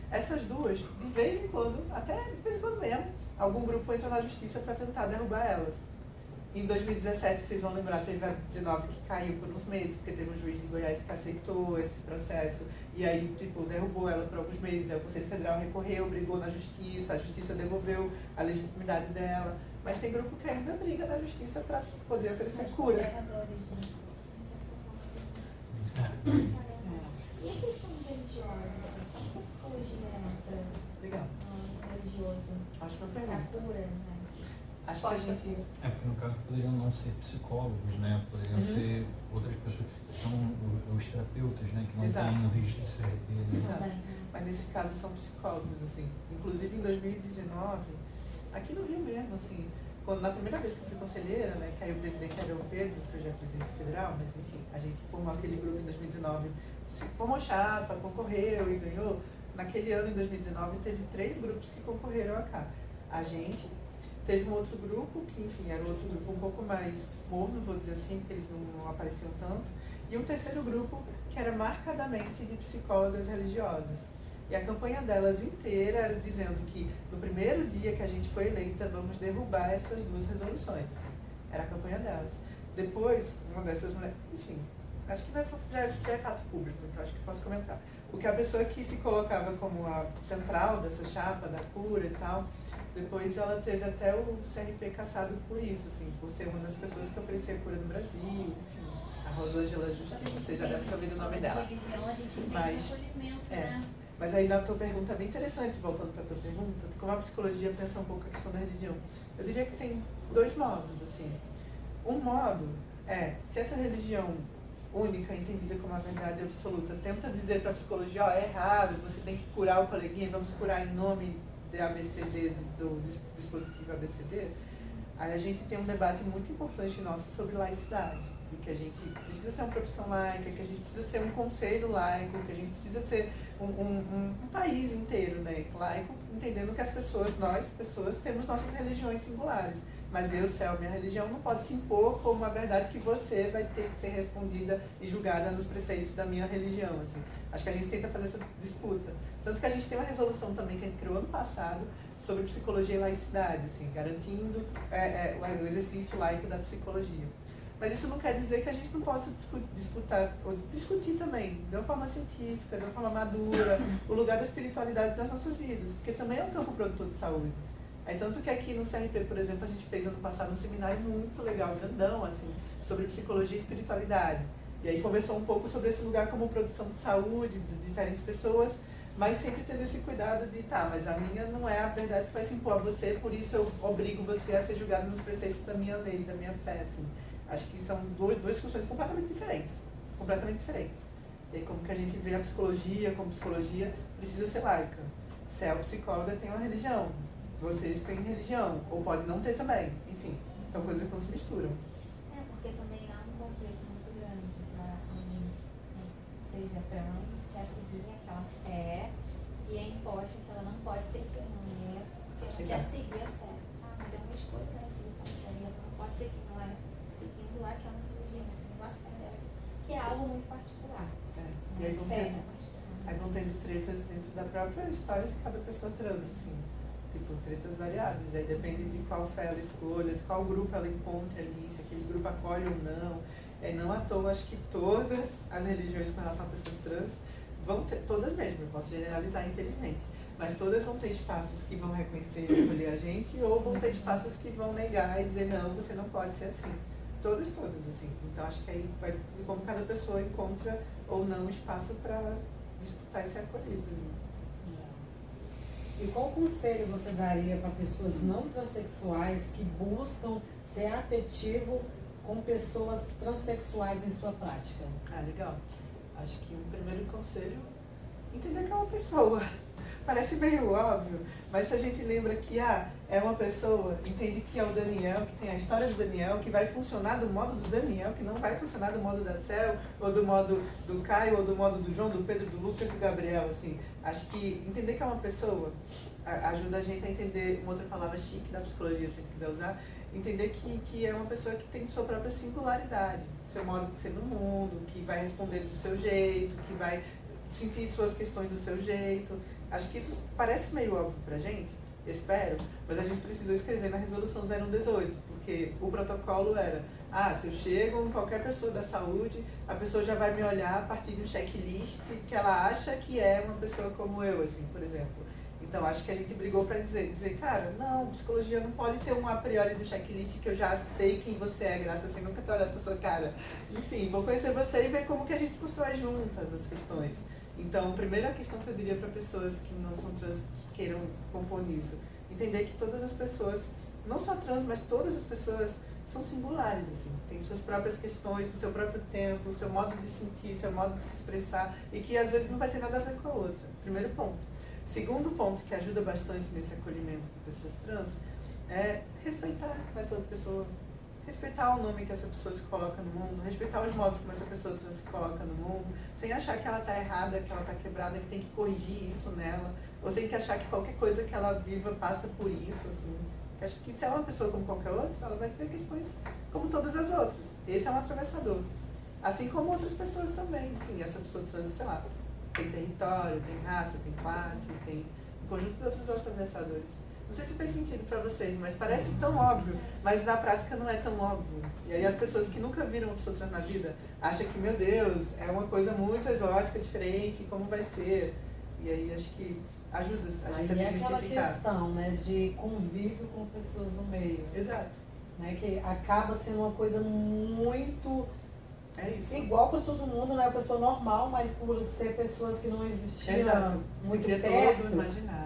Essas 2, de vez em quando, até de vez em quando mesmo, algum grupo entra na justiça para tentar derrubar elas. Em 2017, vocês vão lembrar, teve a 19 que caiu por uns meses, porque teve um juiz de Goiás que aceitou esse processo, e aí, derrubou ela por alguns meses. Aí o Conselho Federal recorreu, brigou na justiça, a justiça devolveu a legitimidade dela. Mas tem grupo que ainda briga na justiça para poder oferecer cura. E a questão religiosa, assim, como a psicologia entra Legal. no religioso? Acho uma Pra pergunta. cura, né? Acho que a gente... Porque no caso poderiam não ser psicólogos, né? Poderiam ser outras pessoas, que são os terapeutas, né? Que não Exato. têm no registro de CRT, né? Exato. Mas nesse caso são psicólogos, assim. Inclusive em 2019, aqui no Rio mesmo, assim, na primeira vez que eu fui conselheira, né, que aí o presidente era o Pedro, que hoje é presidente federal, mas enfim, a gente formou aquele grupo em 2019, se formou chapa, concorreu e ganhou. Naquele ano, em 2019, teve 3 grupos que concorreram a cá. A gente, teve um outro grupo, que enfim, era um outro grupo um pouco mais morno, vou dizer assim, porque eles não apareciam tanto, e um terceiro grupo que era marcadamente de psicólogas religiosas. E a campanha delas inteira era dizendo que no primeiro dia que a gente foi eleita, vamos derrubar essas 2 resoluções. Era a campanha delas. Depois, uma dessas mulheres, enfim, acho que já é fato público, então acho que posso comentar. Porque a pessoa que se colocava como a central dessa chapa, da cura e tal, depois ela teve até o CRP cassado por isso, assim, por ser uma das pessoas que oferecia cura no Brasil, enfim. A Rosângela Justino, você já deve ter ouvido o nome dela. Religião, a gente entende Mas, acolhimento, é. né? Mas aí na tua pergunta é bem interessante, voltando para a tua pergunta, como a psicologia pensa um pouco a questão da religião. Eu diria que tem 2 modos, assim. Um modo é, se essa religião única, entendida como a verdade absoluta, tenta dizer para a psicologia, é errado, você tem que curar o coleguinha, vamos curar em nome de ABCD, do dispositivo ABCD, aí a gente tem um debate muito importante nosso sobre laicidade. de que a gente precisa ser uma profissão laica, que a gente precisa ser um conselho laico, que a gente precisa ser um país inteiro, né, laico, entendendo que as pessoas, nós, pessoas, temos nossas religiões singulares. Mas eu, Céu, minha religião não pode se impor como uma verdade que você vai ter que ser respondida e julgada nos preceitos da minha religião, assim. Acho que a gente tenta fazer essa disputa. Tanto que a gente tem uma resolução também que a gente criou ano passado sobre psicologia e laicidade, assim, garantindo o exercício laico da psicologia. Mas isso não quer dizer que a gente não possa disputar, ou discutir também, de uma forma científica, de uma forma madura, o lugar da espiritualidade das nossas vidas, porque também é um campo produtor de saúde. É tanto que aqui no CRP, por exemplo, a gente fez ano passado um seminário muito legal, grandão, assim, sobre psicologia e espiritualidade. E aí conversou um pouco sobre esse lugar como produção de saúde, de diferentes pessoas, mas sempre tendo esse cuidado de, mas a minha não é a verdade que vai se impor a você, por isso eu obrigo você a ser julgado nos preceitos da minha lei, da minha fé, assim. Acho que são duas discussões completamente diferentes. E aí, como que a gente vê a psicologia como psicologia precisa ser laica. Se é o psicóloga, tem uma religião. Vocês têm religião, ou pode não ter também. Enfim, são coisas que não se misturam. Porque também há um conflito muito grande para alguém, seja trans, quer seguir aquela fé e é imposto que ela não pode ser mulher porque ela quer seguir a fé. Mas é uma escolha, né? Seguir a fé. Ela não pode ser quem ela é, seguindo aquela religião, seguindo a fé dela, que é algo muito particular. E aí vão tendo tretas dentro da própria história de cada pessoa trans, assim. Tipo, tretas variadas. Aí depende de qual fé ela escolha, de qual grupo ela encontra ali, se aquele grupo acolhe ou não. Não à toa, acho que todas as religiões com relação a pessoas trans vão ter, todas mesmo, eu posso generalizar infelizmente, mas todas vão ter espaços que vão reconhecer e acolher a gente, ou vão ter espaços que vão negar e dizer, não, você não pode ser assim. Todas, assim. Então acho que aí vai de como cada pessoa encontra ou não espaço para disputar e ser acolhido. E qual conselho você daria para pessoas não transexuais que buscam ser afetivo com pessoas transexuais em sua prática? Legal. Acho que o primeiro conselho, entender que é uma pessoa. Parece meio óbvio, mas se a gente lembra que é uma pessoa, entende que é o Daniel, que tem a história do Daniel, que vai funcionar do modo do Daniel, que não vai funcionar do modo da Cel, ou do modo do Caio, ou do modo do João, do Pedro, do Lucas, do Gabriel, assim. Acho que entender que é uma pessoa ajuda a gente a entender, uma outra palavra chique da psicologia, se quiser usar, entender que é uma pessoa que tem sua própria singularidade, seu modo de ser no mundo, que vai responder do seu jeito, que vai sentir suas questões do seu jeito. Acho que isso parece meio óbvio pra gente, espero, mas a gente precisou escrever na resolução 0118, porque o protocolo era, se eu chego em qualquer pessoa da saúde, a pessoa já vai me olhar a partir de um checklist que ela acha que é uma pessoa como eu, assim, por exemplo. Então, acho que a gente brigou para dizer, cara, não, psicologia não pode ter um a priori do checklist que eu já sei quem você é, graças a Deus, nunca tô olhando pra sua cara. Enfim, vou conhecer você e ver como que a gente constrói juntas as questões. Então, a primeira questão que eu diria para pessoas que não são trans, que queiram compor nisso, entender que todas as pessoas, não só trans, mas todas as pessoas são singulares, assim, têm suas próprias questões, o seu próprio tempo, o seu modo de sentir, seu modo de se expressar, e que às vezes não vai ter nada a ver com a outra. Primeiro ponto. Segundo ponto que ajuda bastante nesse acolhimento de pessoas trans é respeitar essa pessoa, respeitar o nome que essa pessoa se coloca no mundo, respeitar os modos como essa pessoa trans se coloca no mundo, sem achar que ela está errada, que ela está quebrada, que tem que corrigir isso nela, ou sem que achar que qualquer coisa que ela viva passa por isso, assim. Acho que se ela é uma pessoa como qualquer outra, ela vai ter questões como todas as outras. Esse é um atravessador. Assim como outras pessoas também. Enfim, essa pessoa trans, sei lá, tem território, tem raça, tem classe, tem um conjunto de outros atravessadores. Não sei se fez sentido para vocês, mas parece tão óbvio, mas na prática não é tão óbvio. E aí as pessoas que nunca viram uma pessoa trans na vida acham que, meu Deus, é uma coisa muito exótica, diferente, como vai ser? E aí acho que ajuda a gente a desmistificar. desmistificar. Aquela questão, né, de convívio com pessoas no meio. Exato. Né, que acaba sendo uma coisa muito isso. Igual para todo mundo, não é uma pessoa normal, mas por ser pessoas que não existiam muito perto. Todo imaginário.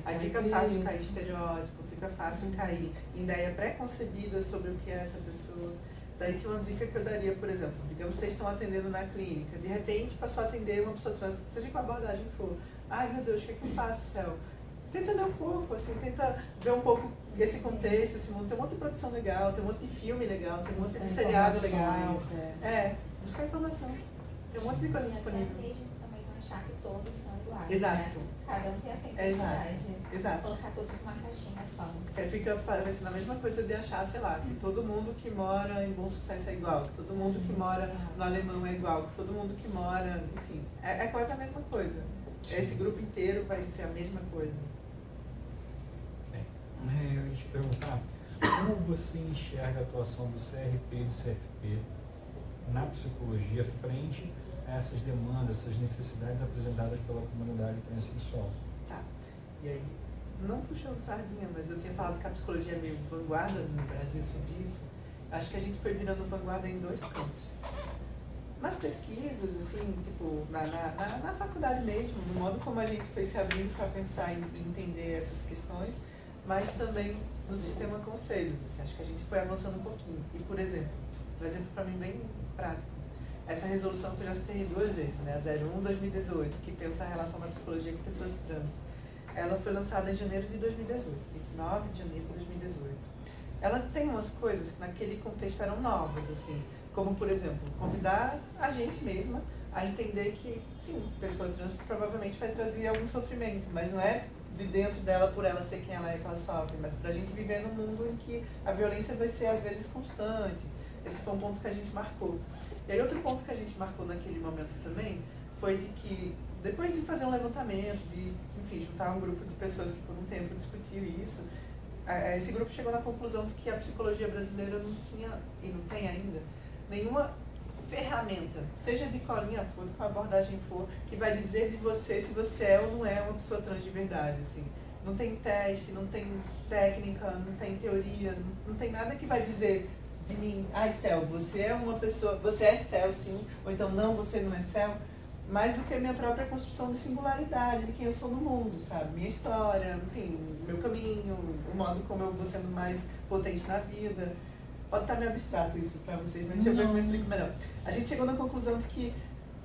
Aí fica fácil cair em estereótipo, fica fácil cair em ideia pré-concebida sobre o que é essa pessoa. Daí que uma dica que eu daria, por exemplo, digamos que vocês estão atendendo na clínica, de repente passou a atender uma pessoa trans, seja com a abordagem que for. Ai meu Deus, o que é que eu faço, Céu? tenta ler um pouco, assim, tenta ver um pouco esse contexto, esse mundo. Tem um monte de produção legal, tem um monte de filme legal, tem um monte de seriado legal. Buscar informação. Tem um monte de coisa disponível. Mesmo também não achar que todos são iguais. Exato. Né? Cada um tem a sua identidade. Exato. Colocar todos numa caixinha só. Fica parecendo a mesma coisa de achar, sei lá, que todo mundo que mora em Bom Sucesso é igual, que todo mundo que mora no Alemão é igual, que todo mundo que mora, enfim, é quase a mesma coisa. Esse grupo inteiro vai ser a mesma coisa. Eu ia te perguntar, como você enxerga a atuação do CRP e do CFP na psicologia frente a essas demandas, essas necessidades apresentadas pela comunidade transexual? Tá. E aí, não puxando sardinha, mas eu tinha falado que a psicologia é meio vanguarda no Brasil sobre isso. Acho que a gente foi virando vanguarda em 2 campos. Nas pesquisas, assim, tipo, na faculdade mesmo, no modo como a gente foi se abrindo para pensar e entender essas questões, mas também no sistema conselhos. Assim, acho que a gente foi avançando um pouquinho. E, por exemplo, um exemplo para mim bem prático, essa resolução que eu já citei 2 vezes, né, a 01/2018, que pensa a relação da psicologia com pessoas trans. Ela foi lançada em janeiro de 2018, 29 de janeiro de 2018. Ela tem umas coisas que naquele contexto eram novas, assim, como, por exemplo, convidar a gente mesma a entender que, sim, pessoa trans provavelmente vai trazer algum sofrimento, mas não é de dentro dela por ela ser quem ela é que ela sofre, mas pra gente viver num mundo em que a violência vai ser às vezes constante. Esse foi um ponto que a gente marcou. E aí outro ponto que a gente marcou naquele momento também foi de que, depois de fazer um levantamento, de, enfim, juntar um grupo de pessoas que por um tempo discutiu isso, esse grupo chegou na conclusão de que a psicologia brasileira não tinha, e não tem ainda, nenhuma ferramenta, seja de qual linha for, de qual abordagem for, que vai dizer de você se você é ou não é uma pessoa trans de verdade, assim. Não tem teste, não tem técnica, não tem teoria, não tem nada que vai dizer de mim, ai, Céu, você é uma pessoa, você é Céu, sim, ou então não, você não é Céu, mais do que a minha própria construção de singularidade, de quem eu sou no mundo, sabe? Minha história, enfim, meu caminho, o modo como eu vou sendo mais potente na vida. Pode estar meio abstrato isso para vocês, mas deixa eu ver como eu explico melhor. A gente chegou na conclusão de que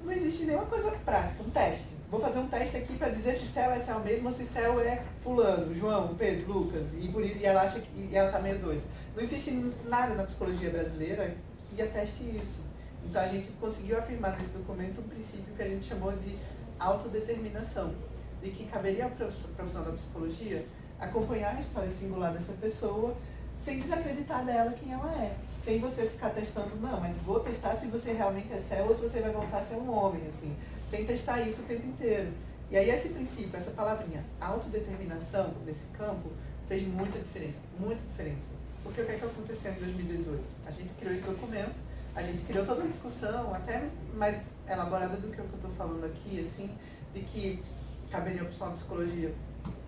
não existe nenhuma coisa prática, um teste. Vou fazer um teste aqui para dizer se Céu é Céu mesmo ou se Céu é fulano, João, Pedro, Lucas, e por isso, e ela acha que e ela tá meio doida. Não existe nada na psicologia brasileira que ateste isso. Então a gente conseguiu afirmar nesse documento um princípio que a gente chamou de autodeterminação, de que caberia ao profissional da psicologia acompanhar a história singular dessa pessoa sem desacreditar dela quem ela é. Sem você ficar testando, não, mas vou testar se você realmente é Céu ou se você vai voltar a ser um homem, assim, sem testar isso o tempo inteiro. E aí esse princípio, essa palavrinha, autodeterminação, nesse campo, fez muita diferença, muita diferença. Porque o que é que aconteceu em 2018? A gente criou esse documento, a gente criou toda uma discussão, até mais elaborada do que o que eu estou falando aqui, assim, de que caberia ao pessoal da psicologia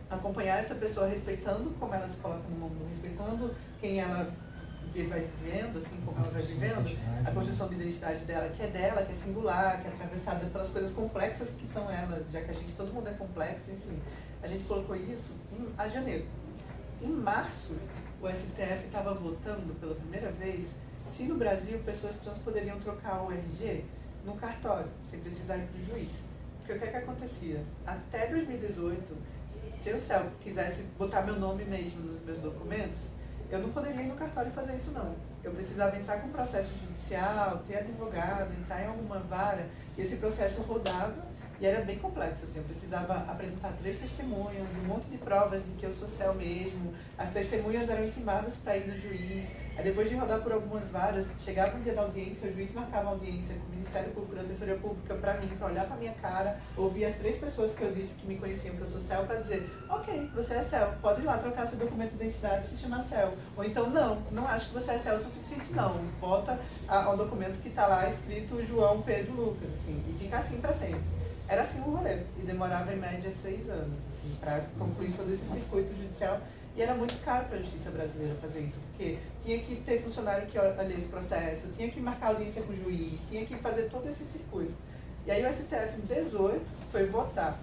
acompanhar essa pessoa respeitando como ela se coloca no mundo, respeitando quem ela vai vivendo, assim, como ela vai vivendo, a construção de identidade dela, que é singular, que é atravessada pelas coisas complexas que são ela, já que todo mundo é complexo, enfim. A gente colocou isso em janeiro. Em março, o STF estava votando pela primeira vez se no Brasil pessoas trans poderiam trocar o RG no cartório, sem precisar ir para o juiz. Porque o que é que acontecia? Até 2018, se o Céu quisesse botar meu nome mesmo nos meus documentos, eu não poderia ir no cartório e fazer isso, não. Eu precisava entrar com processo judicial, ter advogado, entrar em alguma vara, e esse processo rodava e era bem complexo, assim. Eu precisava apresentar 3 testemunhas, um monte de provas de que eu sou Céu mesmo. As testemunhas eram intimadas para ir no juiz. Aí depois de rodar por algumas varas, chegava um dia da audiência, o juiz marcava a audiência com o Ministério Público, da Defensoria Pública, para mim, para olhar para minha cara, ouvir as 3 pessoas que eu disse que me conheciam que eu sou Céu, para dizer, ok, você é Céu, pode ir lá trocar seu documento de identidade e se chamar Céu. Ou então, não acho que você é Céu o suficiente, não. Volta ao documento que está lá escrito João, Pedro, Lucas, assim, e fica assim para sempre. Era assim o rolê, e demorava em média 6 anos, assim, para concluir todo esse circuito judicial. E era muito caro para a justiça brasileira fazer isso, porque tinha que ter funcionário que olha esse processo, tinha que marcar audiência com o juiz, tinha que fazer todo esse circuito. E aí o STF, em 2018, foi votar.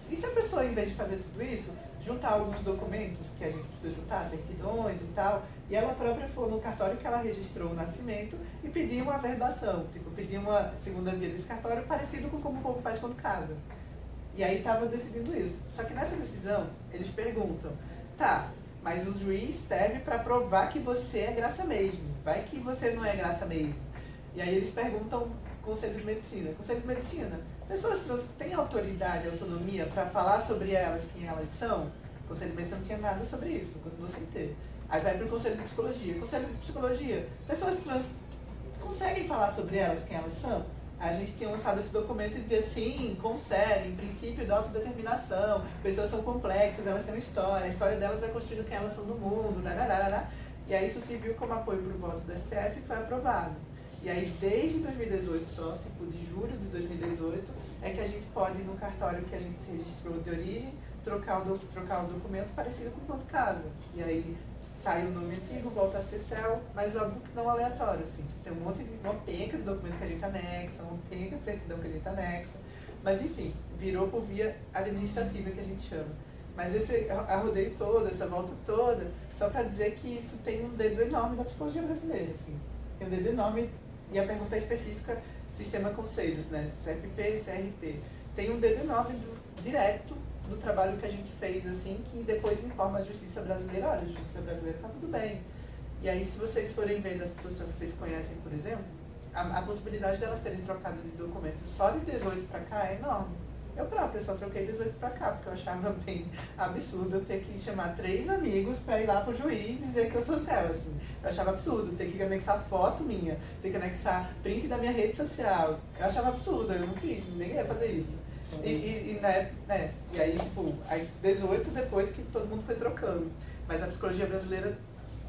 E se a pessoa, em vez de fazer tudo isso, juntar alguns documentos que a gente precisa juntar, certidões e tal, e ela própria foi no cartório que ela registrou o nascimento e pediu uma averbação, tipo, pediu uma segunda via desse cartório parecido com como o povo faz quando casa. E aí estava decidindo isso. Só que nessa decisão, eles perguntam, tá, mas o juiz serve para provar que você é graça mesmo. Vai que você não é graça mesmo. E aí eles perguntam Conselho de Medicina. Conselho de Medicina, pessoas trans têm autoridade, autonomia para falar sobre elas, quem elas são? O Conselho de Medicina não tinha nada sobre isso, continuou sem ter. Aí vai para o Conselho de Psicologia. Conselho de Psicologia, pessoas trans conseguem falar sobre elas, quem elas são? A gente tinha lançado esse documento e dizia sim, conseguem, princípio da autodeterminação, pessoas são complexas, elas têm uma história, a história delas vai construindo quem elas são no mundo, e aí isso se viu como apoio para o voto do STF e foi aprovado. E aí desde 2018 só, tipo de julho de 2018, é que a gente pode, no cartório que a gente se registrou de origem, trocar o documento parecido com quanto casa. E aí sai o nome antigo, volta a ser CEL, mas óbvio que não aleatório, assim. Tem um monte de, uma penca de documento que a gente anexa, uma penca de certidão que a gente anexa. Mas enfim, virou por via administrativa que a gente chama. Mas esse arrodeio todo, essa volta toda, só para dizer que isso tem um dedo enorme da psicologia brasileira, assim. Tem um dedo enorme, e a pergunta é específica, sistema conselhos, né? CFP, CRP. Tem um dedo enorme direto do trabalho que a gente fez, assim, que depois informa a justiça brasileira, olha, a justiça brasileira tá tudo bem. E aí, se vocês forem ver das pessoas que vocês conhecem, por exemplo, a possibilidade de elas terem trocado de documentos só de 18 para cá é enorme. Eu própria só troquei 18 para cá, porque eu achava bem absurdo eu ter que chamar 3 amigos para ir lá pro juiz dizer que eu sou CEL, assim. Eu achava absurdo ter que anexar foto minha, ter que anexar print da minha rede social. Eu achava absurdo, eu não fiz, ninguém ia fazer isso. E aí, tipo, aí 18 depois que todo mundo foi trocando. Mas a psicologia brasileira,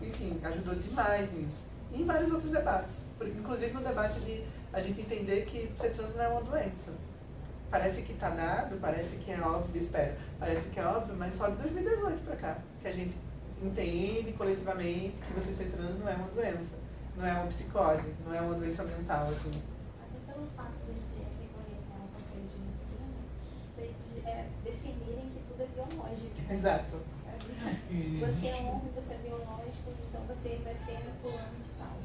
enfim, ajudou demais nisso. E em vários outros debates. Inclusive no debate de a gente entender que ser trans não é uma doença. Parece que tá dado, parece que é óbvio, parece que é óbvio, mas só de 2018 pra cá. Que a gente entende coletivamente que você ser trans não é uma doença. Não é uma psicose, não é uma doença mental, assim. Até pelo fato de recorrer ao Conselho de Medicina, para eles definirem que tudo é biológico. Exato. Você é homem, você é biológico, então você vai ser fulano de tal.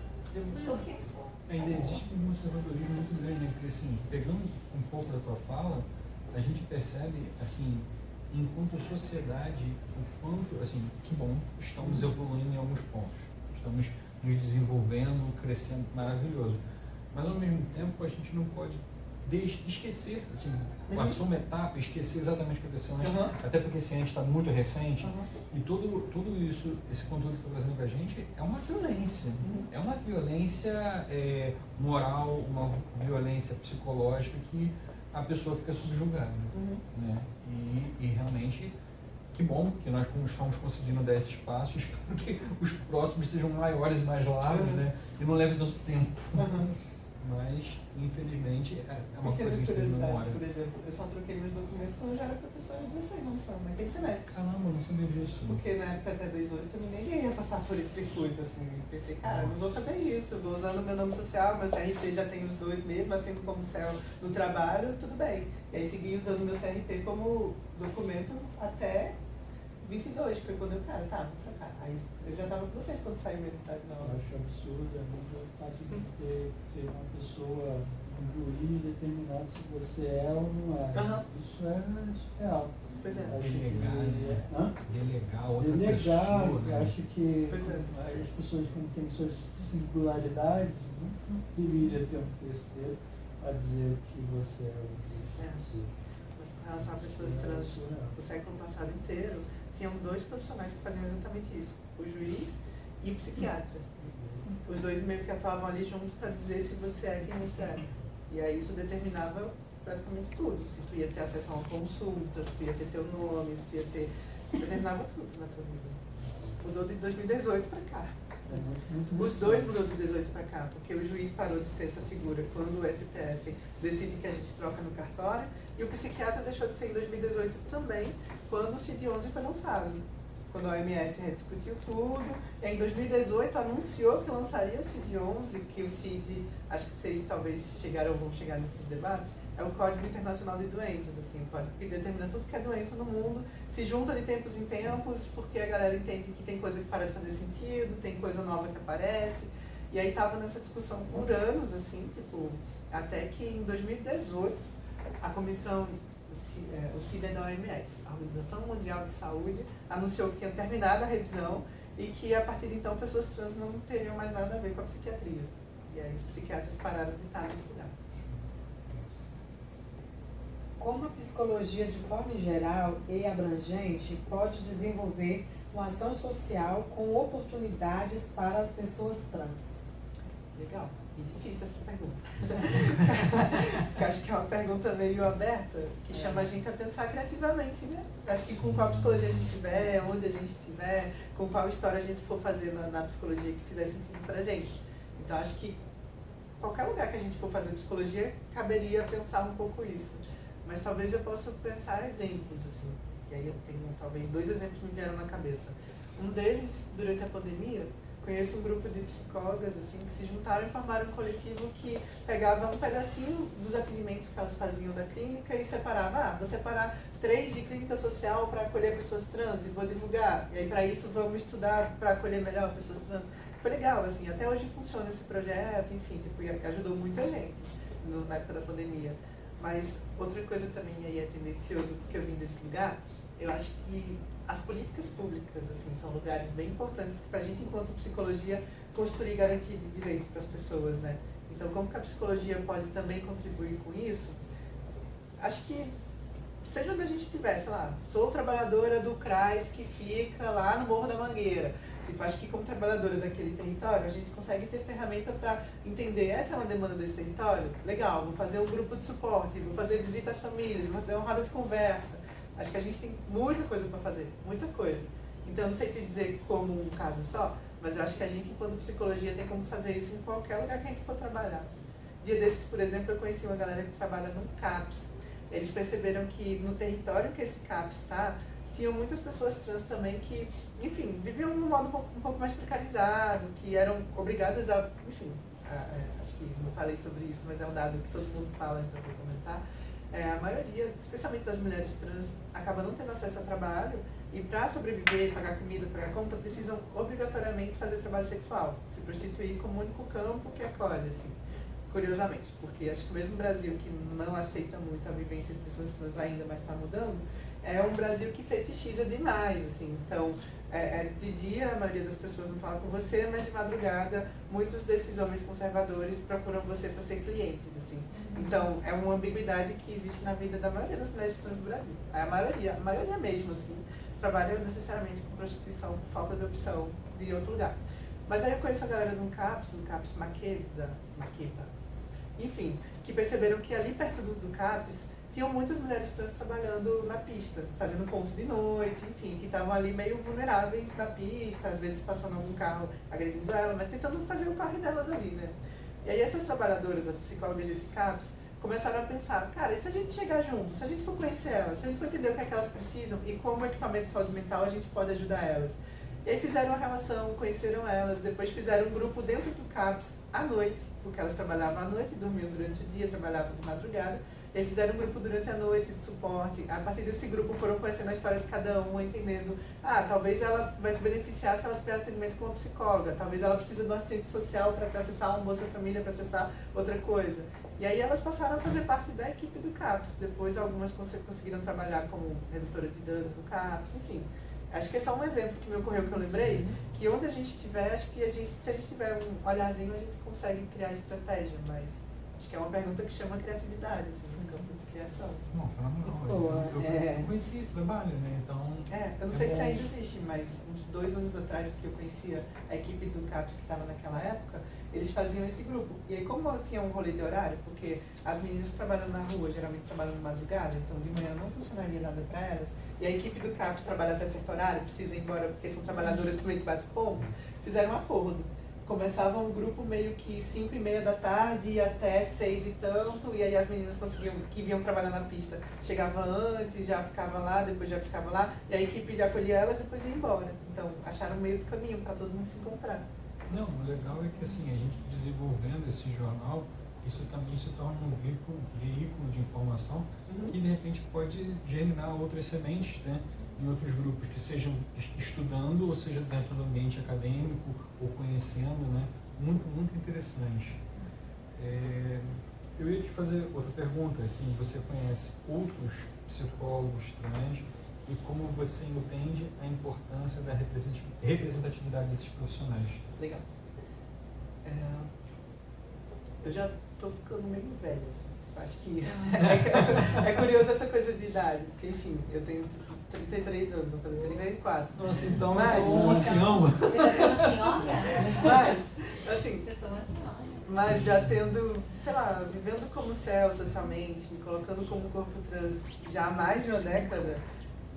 Sou quem sou. Ainda existe um conservadorismo muito grande, né? Porque, assim, pegando um pouco da tua fala, a gente percebe, assim, enquanto sociedade, o quanto, assim, que bom, estamos evoluindo em alguns pontos. Estamos nos desenvolvendo, crescendo, maravilhoso. Mas, ao mesmo tempo, a gente não pode esquecer, assim, a sua etapa, esquecer exatamente o que aconteceu antes, até porque esse antes está muito recente, e tudo isso, esse conteúdo que você está trazendo para a gente é uma violência, é uma violência moral, uma violência psicológica que a pessoa fica subjugada, né? E realmente, que bom que nós estamos conseguindo dar esses passos, espero que os próximos sejam maiores e mais largos, né? E não leve tanto tempo. Mas, infelizmente, é uma coisa que a gente tem na memória. Por exemplo, eu só troquei meus documentos quando eu já era professora de vocês, não só, naquele semestre. Caramba, eu não sabia disso. Porque na época até 18 ninguém ia passar por esse circuito, assim. Pensei, cara, não vou fazer isso, vou usando meu nome social, meu CRP já tem os dois mesmo, assim como CEL no trabalho, tudo bem. E aí segui usando meu CRP como documento até 22, que foi quando eu, cara, tá, vou trocar. Aí eu já tava com vocês quando saiu o identidade na Eu hora. acho absurdo o fato de ter uma pessoa, um juiz determinado se você é ou não é. Isso é surreal. Pois é. Delegar outra Delegar, pessoa, né? acho que as pessoas como têm suas singularidades, não deveria ter um terceiro a dizer que você é o juiz. Mas com relação a pessoas trans, o século passado inteiro, tinham 2 profissionais que faziam exatamente isso, o juiz e o psiquiatra. Os dois meio que atuavam ali juntos para dizer se você é quem você é. E aí isso determinava praticamente tudo. Se tu ia ter acesso a uma consulta, se tu ia ter teu nome, se tu ia ter... determinava tudo na tua vida. Mudou de 2018 para cá. Os dois mudou de 18 para cá, porque o juiz parou de ser essa figura quando o STF decide que a gente troca no cartório, e o psiquiatra deixou de ser em 2018 também, quando o CID-11 foi lançado. Quando a OMS rediscutiu tudo, e em 2018 anunciou que lançaria o CID-11, que o CID, acho que vocês talvez chegaram ou vão chegar nesses debates, é o Código Internacional de Doenças, assim, o código que determina tudo que é doença no mundo, se junta de tempos em tempos, porque a galera entende que tem coisa que para de fazer sentido, tem coisa nova que aparece, e aí tava nessa discussão por anos, assim, tipo, até que em 2018 a comissão o CID é da OMS, a Organização Mundial de Saúde, anunciou que tinha terminado a revisão e que a partir de então pessoas trans não teriam mais nada a ver com a psiquiatria. E aí os psiquiatras pararam de estar nesse lugar. Como a psicologia, de forma geral e abrangente, pode desenvolver uma ação social com oportunidades para pessoas trans? Legal. E difícil essa pergunta. Porque acho que é uma pergunta meio aberta, que chama a gente a pensar criativamente, né? Acho que com qual psicologia a gente estiver, onde a gente estiver, com qual história a gente for fazer na psicologia que fizer sentido pra gente. Então acho que qualquer lugar que a gente for fazer psicologia, caberia pensar um pouco isso. Mas talvez eu possa pensar exemplos, assim. E aí eu tenho, talvez, 2 exemplos que me vieram na cabeça. Um deles, durante a pandemia, conheço um grupo de psicólogas, assim, que se juntaram e formaram um coletivo que pegava um pedacinho dos atendimentos que elas faziam da clínica e separava. Vou separar 3 de clínica social para acolher pessoas trans e vou divulgar. E aí, para isso, vamos estudar para acolher melhor pessoas trans. Foi legal, assim, até hoje funciona esse projeto, enfim, tipo, ajudou muita gente na época da pandemia. Mas outra coisa também aí é tendencioso, porque eu vim desse lugar, eu acho que as políticas públicas, assim, são lugares bem importantes para a gente, enquanto psicologia, construir garantia de direitos para as pessoas, né? Então, como que a psicologia pode também contribuir com isso? Acho que, seja onde a gente estiver, sei lá, sou trabalhadora do CRAS que fica lá no Morro da Mangueira. Tipo, acho que como trabalhadora daquele território, a gente consegue ter ferramenta para entender, essa é uma demanda desse território? Legal, vou fazer um grupo de suporte, vou fazer visita às famílias, vou fazer uma roda de conversa. Acho que a gente tem muita coisa para fazer, muita coisa. Então, não sei te dizer como um caso só, mas eu acho que a gente, enquanto psicologia, tem como fazer isso em qualquer lugar que a gente for trabalhar. Dia desses, por exemplo, eu conheci uma galera que trabalha no CAPS. Eles perceberam que no território que esse CAPS está, tinham muitas pessoas trans também que, enfim, viviam de um modo um pouco mais precarizado, que eram obrigadas a, enfim, acho que não falei sobre isso, mas é um dado que todo mundo fala, então vou comentar. A maioria, especialmente das mulheres trans, acaba não tendo acesso a trabalho e para sobreviver, pagar comida, pagar conta, precisam obrigatoriamente fazer trabalho sexual, se prostituir como o único campo que acolhe, assim, curiosamente, porque acho que mesmo o Brasil, que não aceita muito a vivência de pessoas trans ainda, mas está mudando, é um Brasil que fetichiza demais, assim, então, de dia a maioria das pessoas não fala com você, mas de madrugada muitos desses homens conservadores procuram você para ser clientes, assim. Então, é uma ambiguidade que existe na vida da maioria das mulheres trans do Brasil. A maioria mesmo, assim, trabalha necessariamente com prostituição por falta de opção de outro lugar. Mas aí eu conheço a galera do CAPS Maqueda, enfim, que perceberam que ali perto do CAPS tinham muitas mulheres trans trabalhando na pista, fazendo ponto de noite, enfim, que estavam ali meio vulneráveis na pista, às vezes passando algum carro agredindo ela, mas tentando fazer o corre delas ali, né? E aí essas trabalhadoras, as psicólogas desse CAPS, começaram a pensar, cara, e se a gente chegar junto, se a gente for conhecer elas, se a gente for entender o que é que elas precisam e como equipamento de saúde mental a gente pode ajudar elas. E aí fizeram uma relação, conheceram elas, depois fizeram um grupo dentro do CAPS à noite, porque elas trabalhavam à noite, dormiam durante o dia, trabalhavam de madrugada. E aí fizeram um grupo durante a noite de suporte. A partir desse grupo foram conhecendo a história de cada um, entendendo, talvez ela vai se beneficiar se ela tiver atendimento com uma psicóloga, talvez ela precise de um assistente social para acessar um Bolsa Família, para acessar outra coisa. E aí elas passaram a fazer parte da equipe do CAPS. Depois algumas conseguiram trabalhar como redutora de danos do CAPS, enfim. Acho que esse é um exemplo que me ocorreu, que eu lembrei, que onde a gente estiver, acho que se a gente tiver um olharzinho, a gente consegue criar estratégia, mas acho que é uma pergunta que chama criatividade, assim, no campo de criação. Não, fenomenal. Boa, Eu conheci esse trabalho, né? Então. Eu não sei se ainda existe, mas uns 2 anos atrás que eu conhecia a equipe do CAPS que estava naquela época, eles faziam esse grupo. E aí, como eu tinha um rolê de horário, porque as meninas trabalham na rua, geralmente trabalham de madrugada, então de manhã não funcionaria nada para elas, e a equipe do CAPS trabalha até certo horário, precisa ir embora porque são trabalhadoras também de bate-ponto, fizeram um acordo. Começava um grupo meio que 5:30 da tarde e até 6 e tanto, e aí as meninas que vinham trabalhar na pista, chegavam antes, já ficava lá, depois já ficava lá, e a equipe já acolhia elas e depois ia embora. Então, acharam um meio do caminho para todo mundo se encontrar. Não, o legal é que assim, a gente desenvolvendo esse jornal, isso também se torna um veículo de informação que de repente pode germinar outras sementes, né, em outros grupos que sejam estudando, ou seja, dentro do ambiente acadêmico ou conhecendo, né, muito interessante. Eu ia te fazer outra pergunta, assim, você conhece outros psicólogos trans e como você entende a importância da representatividade desses profissionais. Legal. Eu já tô ficando meio velha, assim. Acho que é curioso essa coisa de idade, porque, enfim, eu tenho 33 anos, vou fazer 34. Nossa, então Mas, um ancião. Eu já sou uma senhora? Mas, assim, Eu sou uma senhora. mas já tendo, sei lá, vivendo como céu socialmente, me colocando como corpo trans já há mais de uma década,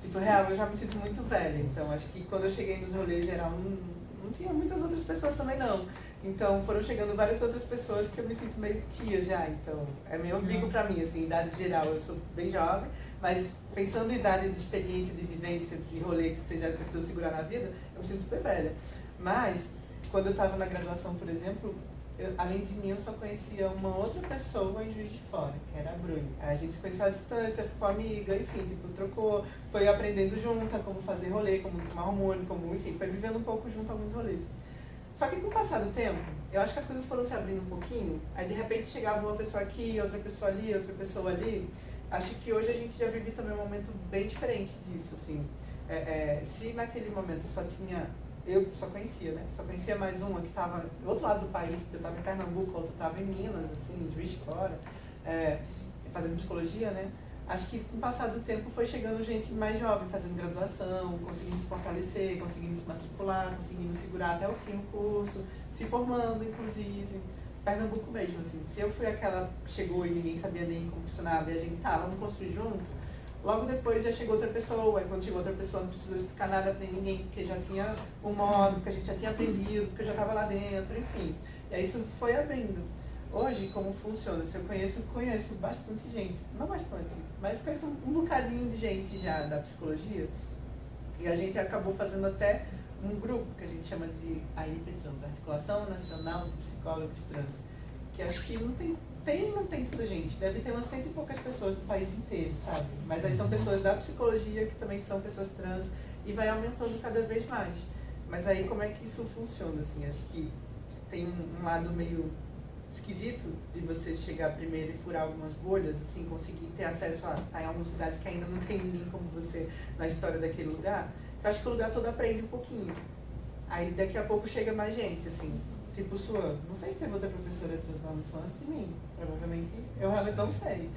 tipo, real, eu já me sinto muito velha. Então, acho que quando eu cheguei nos rolês geral, não tinha muitas outras pessoas também, não. Então, foram chegando várias outras pessoas que eu me sinto meio tia já. Então, é meio ambíguo pra mim, assim, idade geral. Eu sou bem jovem, mas pensando em idade de experiência, de vivência, de rolê que você já precisa segurar na vida, eu me sinto super velha. Mas, quando eu tava na graduação, por exemplo, além de mim, eu só conhecia uma outra pessoa em Juiz de Fora, que era a Bruni. A gente se conheceu à distância, ficou amiga, enfim, tipo, trocou, foi aprendendo junto como fazer rolê, como tomar hormônio, como, enfim, foi vivendo um pouco junto alguns rolês. Só que com o passar do tempo, eu acho que as coisas foram se abrindo um pouquinho, aí de repente chegava uma pessoa aqui, outra pessoa ali, outra pessoa ali. Acho que hoje a gente já vive também um momento bem diferente disso, assim. Se naquele momento só tinha, eu só conhecia, né? Só conhecia mais uma que estava do outro lado do país, porque eu estava em Pernambuco, a outra estava em Minas, assim, em Juiz de Fora, fazendo psicologia, né? Acho que com o passar do tempo foi chegando gente mais jovem, fazendo graduação, conseguindo se fortalecer, conseguindo se matricular, conseguindo segurar até o fim o curso, se formando, inclusive. Pernambuco mesmo, assim. Se eu fui aquela que chegou e ninguém sabia nem como funcionava e a gente, vamos construir junto, logo depois já chegou outra pessoa, e quando chegou outra pessoa não precisou explicar nada pra ninguém, porque já tinha um modo, porque a gente já tinha aprendido, porque eu já estava lá dentro, enfim. E aí isso foi abrindo. Hoje, como funciona? Se eu conheço bastante gente, não bastante, mas conheço um bocadinho de gente já da psicologia, e a gente acabou fazendo até um grupo que a gente chama de AIP Trans, Articulação Nacional de Psicólogos Trans, que acho que não tem tanta gente, deve ter umas 100 e poucas pessoas do país inteiro, sabe? Mas aí são pessoas da psicologia que também são pessoas trans e vai aumentando cada vez mais. Mas aí como é que isso funciona, assim? Acho que tem um lado meio esquisito de você chegar primeiro e furar algumas bolhas, assim, conseguir ter acesso a alguns lugares que ainda não tem ninguém como você na história daquele lugar. Eu acho que o lugar todo aprende um pouquinho. Aí daqui a pouco chega mais gente, assim, tipo Suan. Não sei se teve outra professora trans lá no Suan antes de mim. Provavelmente, eu realmente não sei.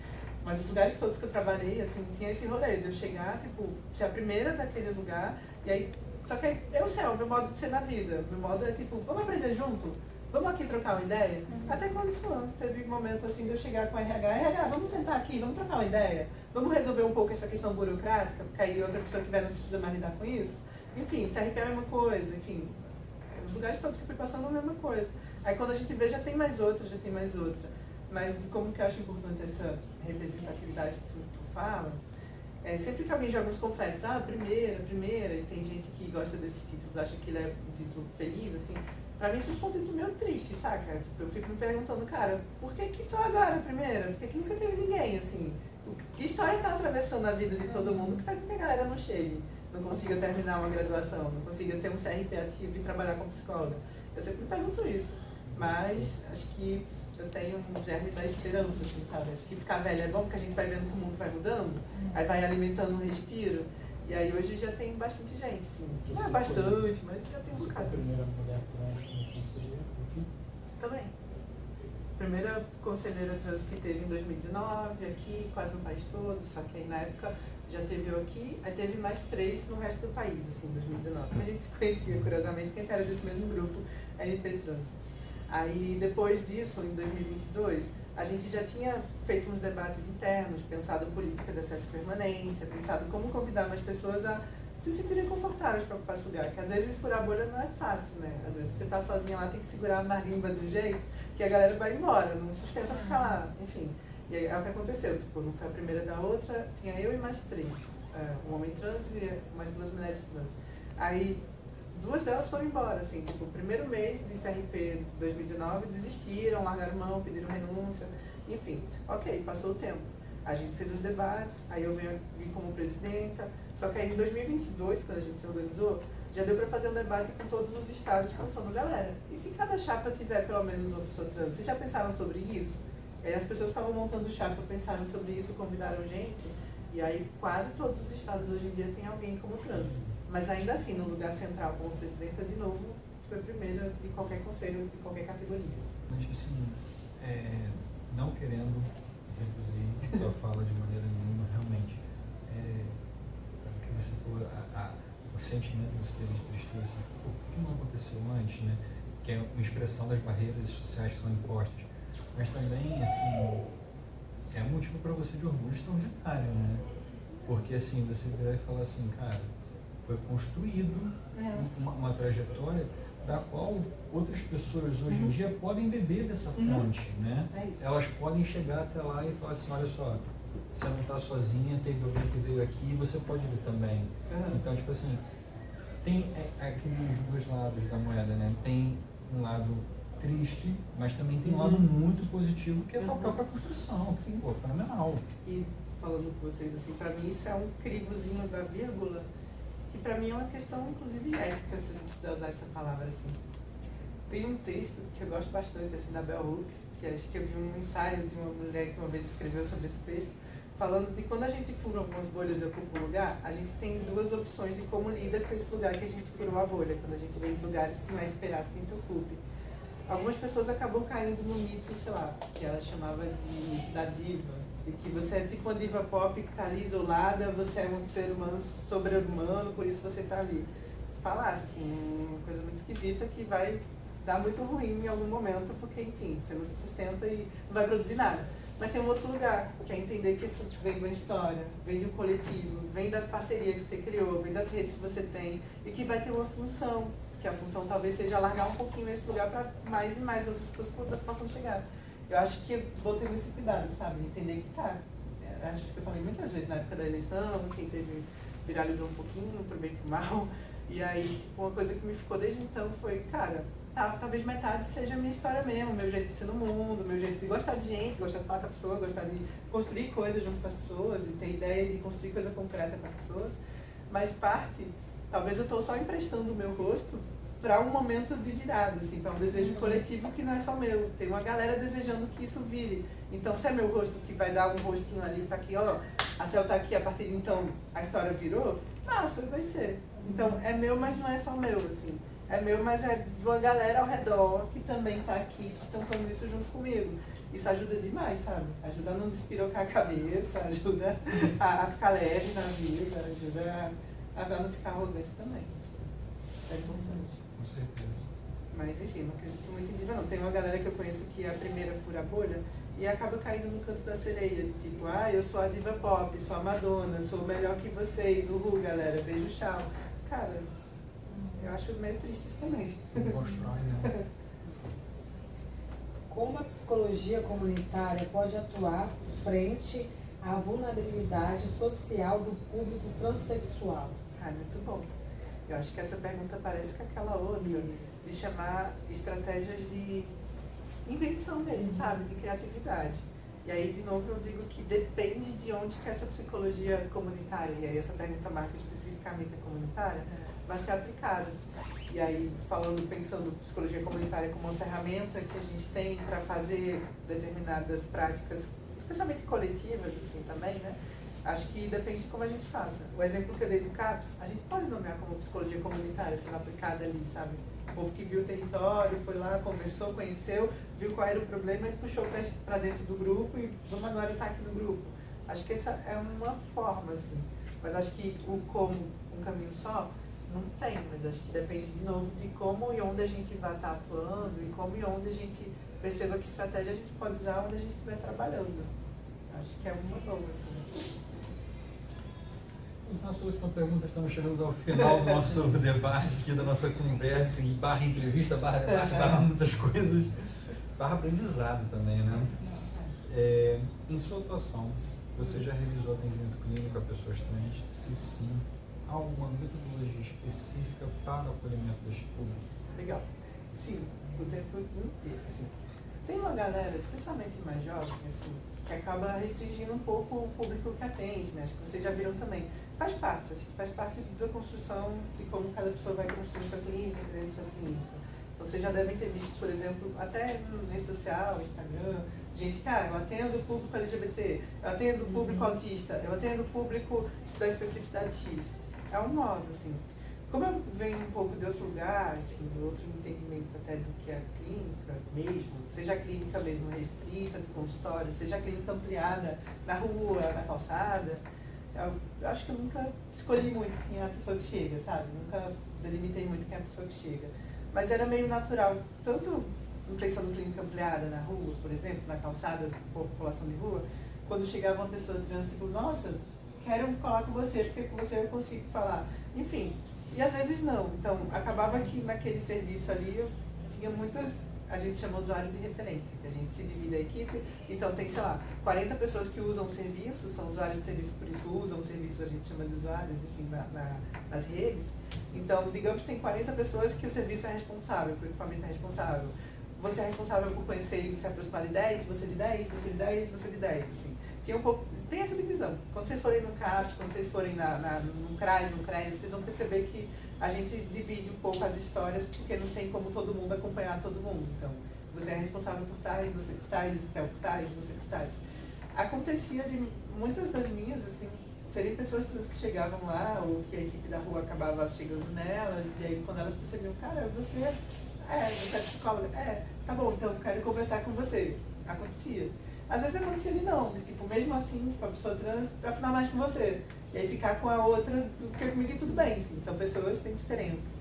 Mas os lugares todos que eu trabalhei, assim, tinha esse rolê de eu chegar, tipo, ser a primeira daquele lugar, e aí, só que eu sei, o meu modo de ser na vida. Meu modo é tipo, vamos aprender junto? Vamos aqui trocar uma ideia? Até quando isso teve um momento assim de eu chegar com a RH, vamos sentar aqui, vamos trocar uma ideia? Vamos resolver um pouco essa questão burocrática, porque aí outra pessoa que vier não precisa mais lidar com isso? Enfim, CRP é a mesma coisa, enfim, os lugares todos que eu fui passando a mesma coisa. Aí quando a gente vê, já tem mais outra. Mas como que eu acho importante essa representatividade que tu fala, sempre que alguém joga uns confetes, primeira, e tem gente que gosta desses títulos, acha que ele é um título feliz, assim, pra mim sempre foi um título meio triste, saca? Tipo, eu fico me perguntando, cara, por que só agora a primeira? Por que nunca teve ninguém, assim? Que história tá atravessando a vida de todo mundo que faz com que a galera não chegue, não consiga terminar uma graduação, não consiga ter um CRP ativo e trabalhar como psicóloga? Eu sempre me pergunto isso, mas acho que eu tenho um germe da esperança, assim, sabe? Acho que ficar velha é bom porque a gente vai vendo que o mundo vai mudando, aí vai alimentando um respiro. E aí hoje já tem bastante gente, assim. Não é bastante, mas já tem um Você foi a bocado. primeira mulher trans no conselheiro aqui? Também. Primeira conselheira trans que teve em 2019, aqui, quase no país todo, só que aí na época já teve eu aqui, aí teve mais 3 no resto do país, assim, em 2019. A gente se conhecia, curiosamente, quem era desse mesmo grupo, NP Trans. Aí depois disso, em 2022, a gente já tinha feito uns debates internos, pensado política de acesso e permanência, pensado como convidar mais pessoas a se sentirem confortáveis para ocupar esse lugar. Porque às vezes furar a bolha não é fácil, né? Às vezes você tá sozinha lá, tem que segurar a marimba de um jeito que a galera vai embora, não sustenta ficar lá, enfim. E aí é o que aconteceu, tipo, não foi a primeira da outra, tinha eu e mais 3, um homem trans e mais 2 mulheres trans. Aí 2 delas foram embora, assim, tipo, o primeiro mês de CRP 2019, desistiram, largaram mão, pediram renúncia, enfim. Ok, passou o tempo. A gente fez os debates, aí eu vim como presidenta, só que aí em 2022, quando a gente se organizou, já deu para fazer um debate com todos os estados, pensando, galera, e se cada chapa tiver pelo menos uma pessoa trans? Vocês já pensaram sobre isso? As pessoas estavam montando chapa, pensaram sobre isso, convidaram gente, E aí quase todos os estados hoje em dia têm alguém como trans. Mas ainda assim, no lugar central como presidenta, de novo, foi a primeira de qualquer conselho, de qualquer categoria. Mas assim, não querendo reduzir a fala de maneira nenhuma, realmente, o que você falou, o sentimento que você teve de tristeza, por que não aconteceu antes, né? Que é uma expressão das barreiras sociais que são impostas. Mas também, assim, é um motivo para você de orgulho extraordinário, né? Porque assim, você virar e falar assim, cara, foi construído uma trajetória da qual outras pessoas hoje em dia podem beber dessa fonte, né? Elas podem chegar até lá e falar assim, olha só, você não está sozinha, teve alguém que veio aqui e você pode vir também. Então, tipo assim, tem aqueles dois lados da moeda, né? Tem um lado triste, mas também tem um lado muito positivo, que é a própria construção. Sim, pô, fenomenal. E falando com vocês assim, para mim isso é um crivozinho da vírgula, que para mim é uma questão, inclusive, ética, se a gente puder usar essa palavra assim. Tem um texto que eu gosto bastante, assim, da Bell Hooks, que acho que eu vi um ensaio de uma mulher que uma vez escreveu sobre esse texto, falando de quando a gente fura algumas bolhas e ocupa um lugar, a gente tem duas opções de como lida com esse lugar que a gente furou a bolha, quando a gente vem em lugares que não é esperado que a gente ocupe. Algumas pessoas acabam caindo no mito, sei lá, que ela chamava da diva, de que você é tipo uma diva pop que está ali isolada, você é um ser humano sobre-humano, por isso você está ali. Falasse, assim, uma coisa muito esquisita que vai dar muito ruim em algum momento, porque, enfim, você não se sustenta e não vai produzir nada. Mas tem um outro lugar, que é entender que isso vem de uma história, vem de um coletivo, vem das parcerias que você criou, vem das redes que você tem, e que vai ter uma função, que a função talvez seja alargar um pouquinho esse lugar para mais e mais outras pessoas possam chegar. Eu acho que eu vou ter esse cuidado, sabe? Entender que tá. Acho que eu falei muitas vezes na época da eleição, quem viralizou um pouquinho, pro bem e pro mal. E aí, tipo, uma coisa que me ficou desde então foi, cara, talvez metade seja a minha história mesmo, meu jeito de ser no mundo, meu jeito de gostar de gente, gostar de falar com a pessoa, gostar de construir coisas junto com as pessoas, de ter ideia de construir coisa concreta com as pessoas. Mas parte, talvez eu estou só emprestando o meu rosto para um momento de virada, assim, para um desejo coletivo que não é só meu. Tem uma galera desejando que isso vire. Então, se é meu rosto que vai dar um rostinho ali para que, ó, a Cel tá aqui, a partir de então a história virou, massa, vai ser. Então, é meu, mas não é só meu, assim. É meu, mas é de uma galera ao redor que também tá aqui sustentando isso junto comigo. Isso ajuda demais, sabe? Ajuda a não despirocar a cabeça, ajuda a ficar leve na vida, ajuda a não ficar arrogante também. Isso é importante. Com certeza. Mas enfim, não acredito muito em diva não. Tem uma galera que eu conheço que é a primeira fura a bolha e acaba caindo no canto da sereia, de tipo, eu sou a diva pop, sou a Madonna, sou melhor que vocês, uhul, galera, beijo, tchau. Cara, eu acho meio triste isso também. Não constrói, né? Como a psicologia comunitária pode atuar frente à vulnerabilidade social do público transexual? Muito bom. Eu acho que essa pergunta parece com aquela outra, de chamar estratégias de invenção mesmo, sabe? De criatividade. E aí, de novo, eu digo que depende de onde que essa psicologia comunitária, e aí essa pergunta marca especificamente a comunitária, vai ser aplicada. E aí, pensando psicologia comunitária como uma ferramenta que a gente tem para fazer determinadas práticas, especialmente coletivas, assim, também, né? Acho que depende de como a gente faça. O exemplo que eu dei do CAPS, a gente pode nomear como psicologia comunitária, sendo aplicada ali, sabe? O povo que viu o território, foi lá, conversou, conheceu, viu qual era o problema e puxou para dentro do grupo e vamos agora estar aqui no grupo. Acho que essa é uma forma, assim. Mas acho que o como um caminho só, não tem. Mas acho que depende, de novo, de como e onde a gente vai estar atuando e como e onde a gente perceba que estratégia a gente pode usar onde a gente estiver trabalhando. Acho que é uma boa, assim. Nossa última pergunta, estamos chegando ao final do nosso debate aqui, da nossa conversa, em barra entrevista, barra debate, barra muitas coisas, barra aprendizado também, né? Em sua atuação, você já realizou atendimento clínico a pessoas trans? Se sim, há alguma metodologia específica para o acolhimento deste público? Legal. Sim, o tempo inteiro, assim. Tem uma galera, especialmente mais jovem, assim, que acaba restringindo um pouco o público que atende, né? Acho que vocês já viram também. Faz parte da construção de como cada pessoa vai construir sua clínica, dentro da sua clínica. Vocês já devem ter visto, por exemplo, até na rede social, Instagram, Gente que, eu atendo o público LGBT, eu atendo o público autista, eu atendo o público da especificidade X. É um modo, assim. Como eu venho um pouco de outro lugar, enfim, de outro entendimento até do que é a clínica mesmo, seja a clínica mesmo restrita, de consultório, seja a clínica ampliada na rua, na calçada, eu acho que eu nunca escolhi muito quem é a pessoa que chega, sabe? Nunca delimitei muito quem é a pessoa que chega. Mas era meio natural, tanto pensando em clínica ampliada na rua, por exemplo, na calçada, população de rua, quando chegava uma pessoa trans, tipo, nossa, quero falar com você, porque com você eu consigo falar. Enfim, e às vezes não. Então, acabava que naquele serviço ali eu tinha muitas, a gente chama usuário de referência, que a gente se divide a equipe. Então, tem, sei lá, 40 pessoas que usam o serviço, são usuários de serviço, por isso usam o serviço, a gente chama de usuários, enfim, nas redes. Então, digamos que tem 40 pessoas que o serviço é responsável, que o equipamento é responsável. Você é responsável por conhecer e se aproximar de 10, você de 10, você de 10, você de 10, assim. Tem essa divisão. Quando vocês forem no CAPS, quando vocês forem no CRAS, vocês vão perceber que a gente divide um pouco as histórias, porque não tem como todo mundo acompanhar todo mundo. Então, você é responsável por tais, você por tais, você é por tais, você por tais. Acontecia de muitas das minhas, assim, serem pessoas trans que chegavam lá, ou que a equipe da rua acabava chegando nelas, e aí quando elas percebiam, cara, você é psicóloga? Tá bom, então eu quero conversar com você. Acontecia. Às vezes acontecia de não, de tipo, mesmo assim, tipo, a pessoa trans vai ficar mais com você. E aí ficar com a outra, porque comigo tudo bem, sim, são pessoas, têm diferenças.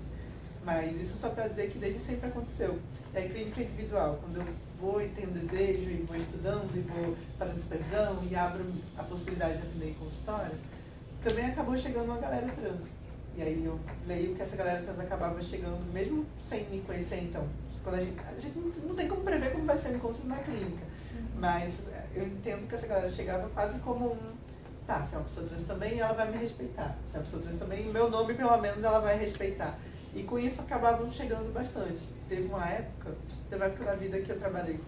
Mas isso só pra dizer que desde sempre aconteceu. E aí clínica individual, quando eu vou e tenho desejo, e vou estudando, e vou fazendo supervisão, e abro a possibilidade de atender em consultório, também acabou chegando uma galera trans. E aí eu leio que essa galera trans acabava chegando, mesmo sem me conhecer, então. Quando a gente não tem como prever como vai ser o encontro na clínica. Mas eu entendo que essa galera chegava quase como se é uma pessoa trans também, ela vai me respeitar. Se é uma pessoa trans também, o meu nome, pelo menos, ela vai respeitar. E com isso acabavam chegando bastante. Teve uma época da vida que eu trabalhei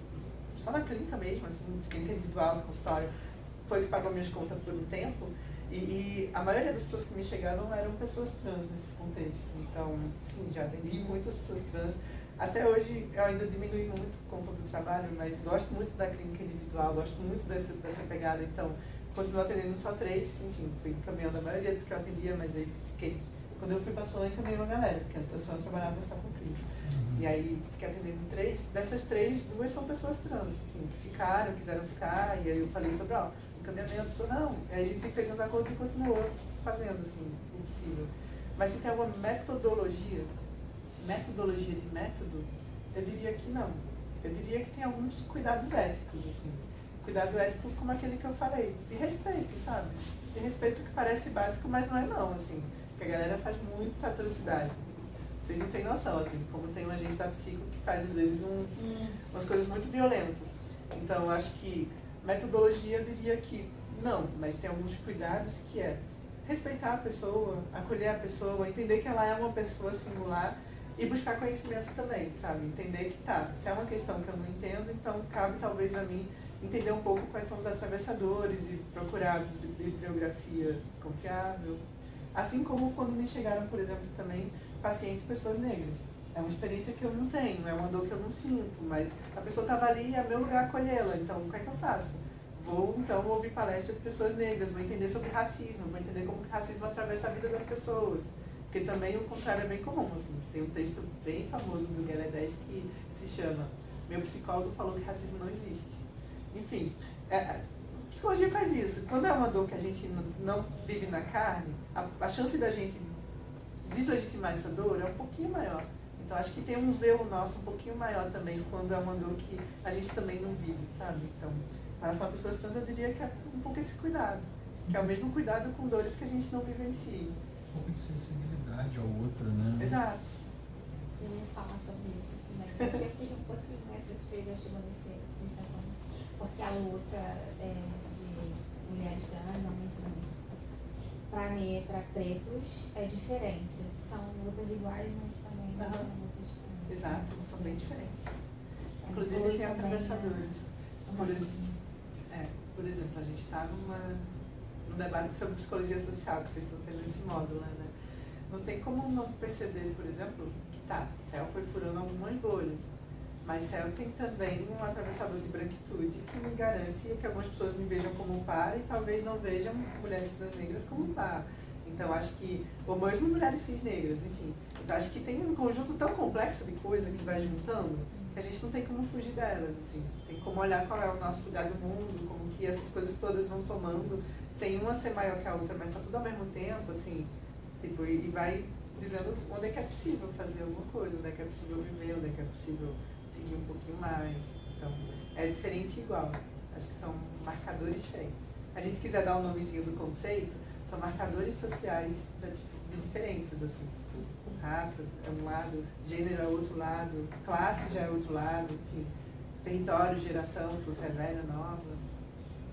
só na clínica mesmo, assim, clínica individual, no consultório, foi que pagou minhas contas por um tempo. E a maioria das pessoas que me chegaram eram pessoas trans nesse contexto. Então, sim, já atendi muitas pessoas trans. Até hoje eu ainda diminui muito por conta do trabalho, mas gosto muito da clínica individual, gosto muito dessa pegada. Então, continuo atendendo só 3, enfim, fui encaminhando a maioria dos que eu atendia, mas aí fiquei. Quando eu fui pra Solon, encaminhei uma galera, porque antes da Solon eu trabalhava só com clínica. E aí fiquei atendendo 3. Dessas 3, 2 são pessoas trans, enfim, que ficaram, quiseram ficar, e aí eu falei sobre, encaminhamento, falou, não. Aí a gente fez uns acordos e continuou fazendo, assim, o possível. Mas se tem alguma metodologia de método, eu diria que não. Eu diria que tem alguns cuidados éticos, assim. Cuidado ético como aquele que eu falei, de respeito, sabe? De respeito que parece básico, mas não é não, assim. Porque a galera faz muita atrocidade. Vocês não têm noção, assim, como tem um agente da psico que faz, às vezes, umas coisas muito violentas. Então, eu acho que metodologia, eu diria que não, mas tem alguns cuidados que é respeitar a pessoa, acolher a pessoa, entender que ela é uma pessoa singular e buscar conhecimento também, sabe? Entender que se é uma questão que eu não entendo, então cabe talvez a mim entender um pouco quais são os atravessadores e procurar bibliografia confiável. Assim como quando me chegaram, por exemplo, também pacientes pessoas negras. É uma experiência que eu não tenho, é uma dor que eu não sinto, mas a pessoa estava ali e é meu lugar acolhê-la, então o que é que eu faço? Vou, então, ouvir palestras de pessoas negras, vou entender sobre racismo, vou entender como que o racismo atravessa a vida das pessoas. Porque também o contrário é bem comum, assim. Tem um texto bem famoso do Guilherme 10 que se chama Meu Psicólogo Falou que Racismo Não Existe. Enfim, a psicologia faz isso. Quando é uma dor que a gente não vive na carne, a chance da gente deslegitimar essa dor é um pouquinho maior. Então acho que tem um zelo nosso um pouquinho maior também quando é uma dor que a gente também não vive, sabe? Então, para as pessoas trans eu diria que é um pouco esse cuidado, que é o mesmo cuidado com dores que a gente não vivencia. Um pouco de sensibilidade ao outro, né? Exato. Eu ia falar sobre isso também. Eu achei que um pouquinho, né? Você chegou nesse assunto. Porque a luta de mulheres trans, homens trans, para pretos é diferente. São lutas iguais, mas também são lutas diferentes. Exato, são bem diferentes. Inclusive tem atravessadores. Por exemplo, a gente está num debate sobre psicologia social, que vocês estão tendo esse módulo, né? Não tem como não perceber, por exemplo, que Céu foi furando algumas bolhas. Mas Céu tem também um atravessador de branquitude que me garante que algumas pessoas me vejam como um par e talvez não vejam mulheres transnegras como um par. Então acho que, ou mesmo mulheres cis negras, enfim. Então acho que tem um conjunto tão complexo de coisa que vai juntando que a gente não tem como fugir delas, assim. Tem como olhar qual é o nosso lugar do mundo, como que essas coisas todas vão somando, sem uma ser maior que a outra, mas tá tudo ao mesmo tempo, assim, tipo, e vai dizendo onde é que é possível fazer alguma coisa, onde é que é possível viver, onde é que é possível seguir um pouquinho mais. Então, é diferente e igual. Acho que são marcadores diferentes. Se a gente quiser dar um nomezinho do conceito, são marcadores sociais de diferenças, assim. Raça é um lado, gênero é outro lado, classe já é outro lado, enfim. Território, geração, se você é velha, nova.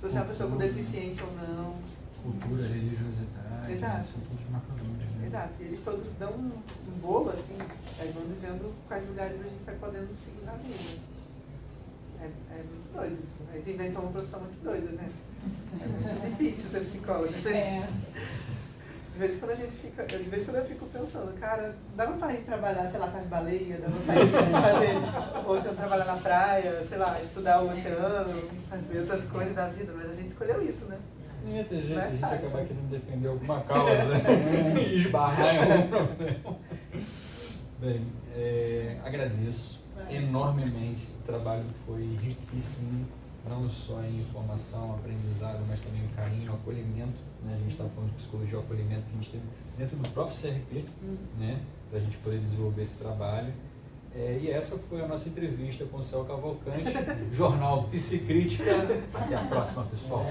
Se você é uma pessoa com deficiência ou não. Cultura, religiosidade, Exato. são todos marcadores, né? Exato, e eles todos dão um bolo, assim, aí vão dizendo quais lugares a gente vai podendo seguir na vida. É muito doido isso. Aí tu inventou uma profissão muito doida, né? É muito difícil ser psicóloga. De vez em quando eu fico pensando, cara, dá pra ir trabalhar, sei lá, com as baleias, dá pra ir fazer, ou se eu trabalhar na praia, sei lá, estudar o oceano, fazer outras coisas da vida, mas a gente escolheu isso, né? Não ia ter jeito, Não é a gente fácil. acabar querendo defender alguma causa e esbarrar em algum problema. Bem, agradeço enormemente. O trabalho foi riquíssimo, não só em informação, aprendizado, mas também em carinho, acolhimento. Né? A gente estava falando de psicologia e acolhimento que a gente teve dentro do próprio CRP, né? Para a gente poder desenvolver esse trabalho. E essa foi a nossa entrevista com o Céu Cavalcante, jornal Psicrítica. Até a próxima, pessoal.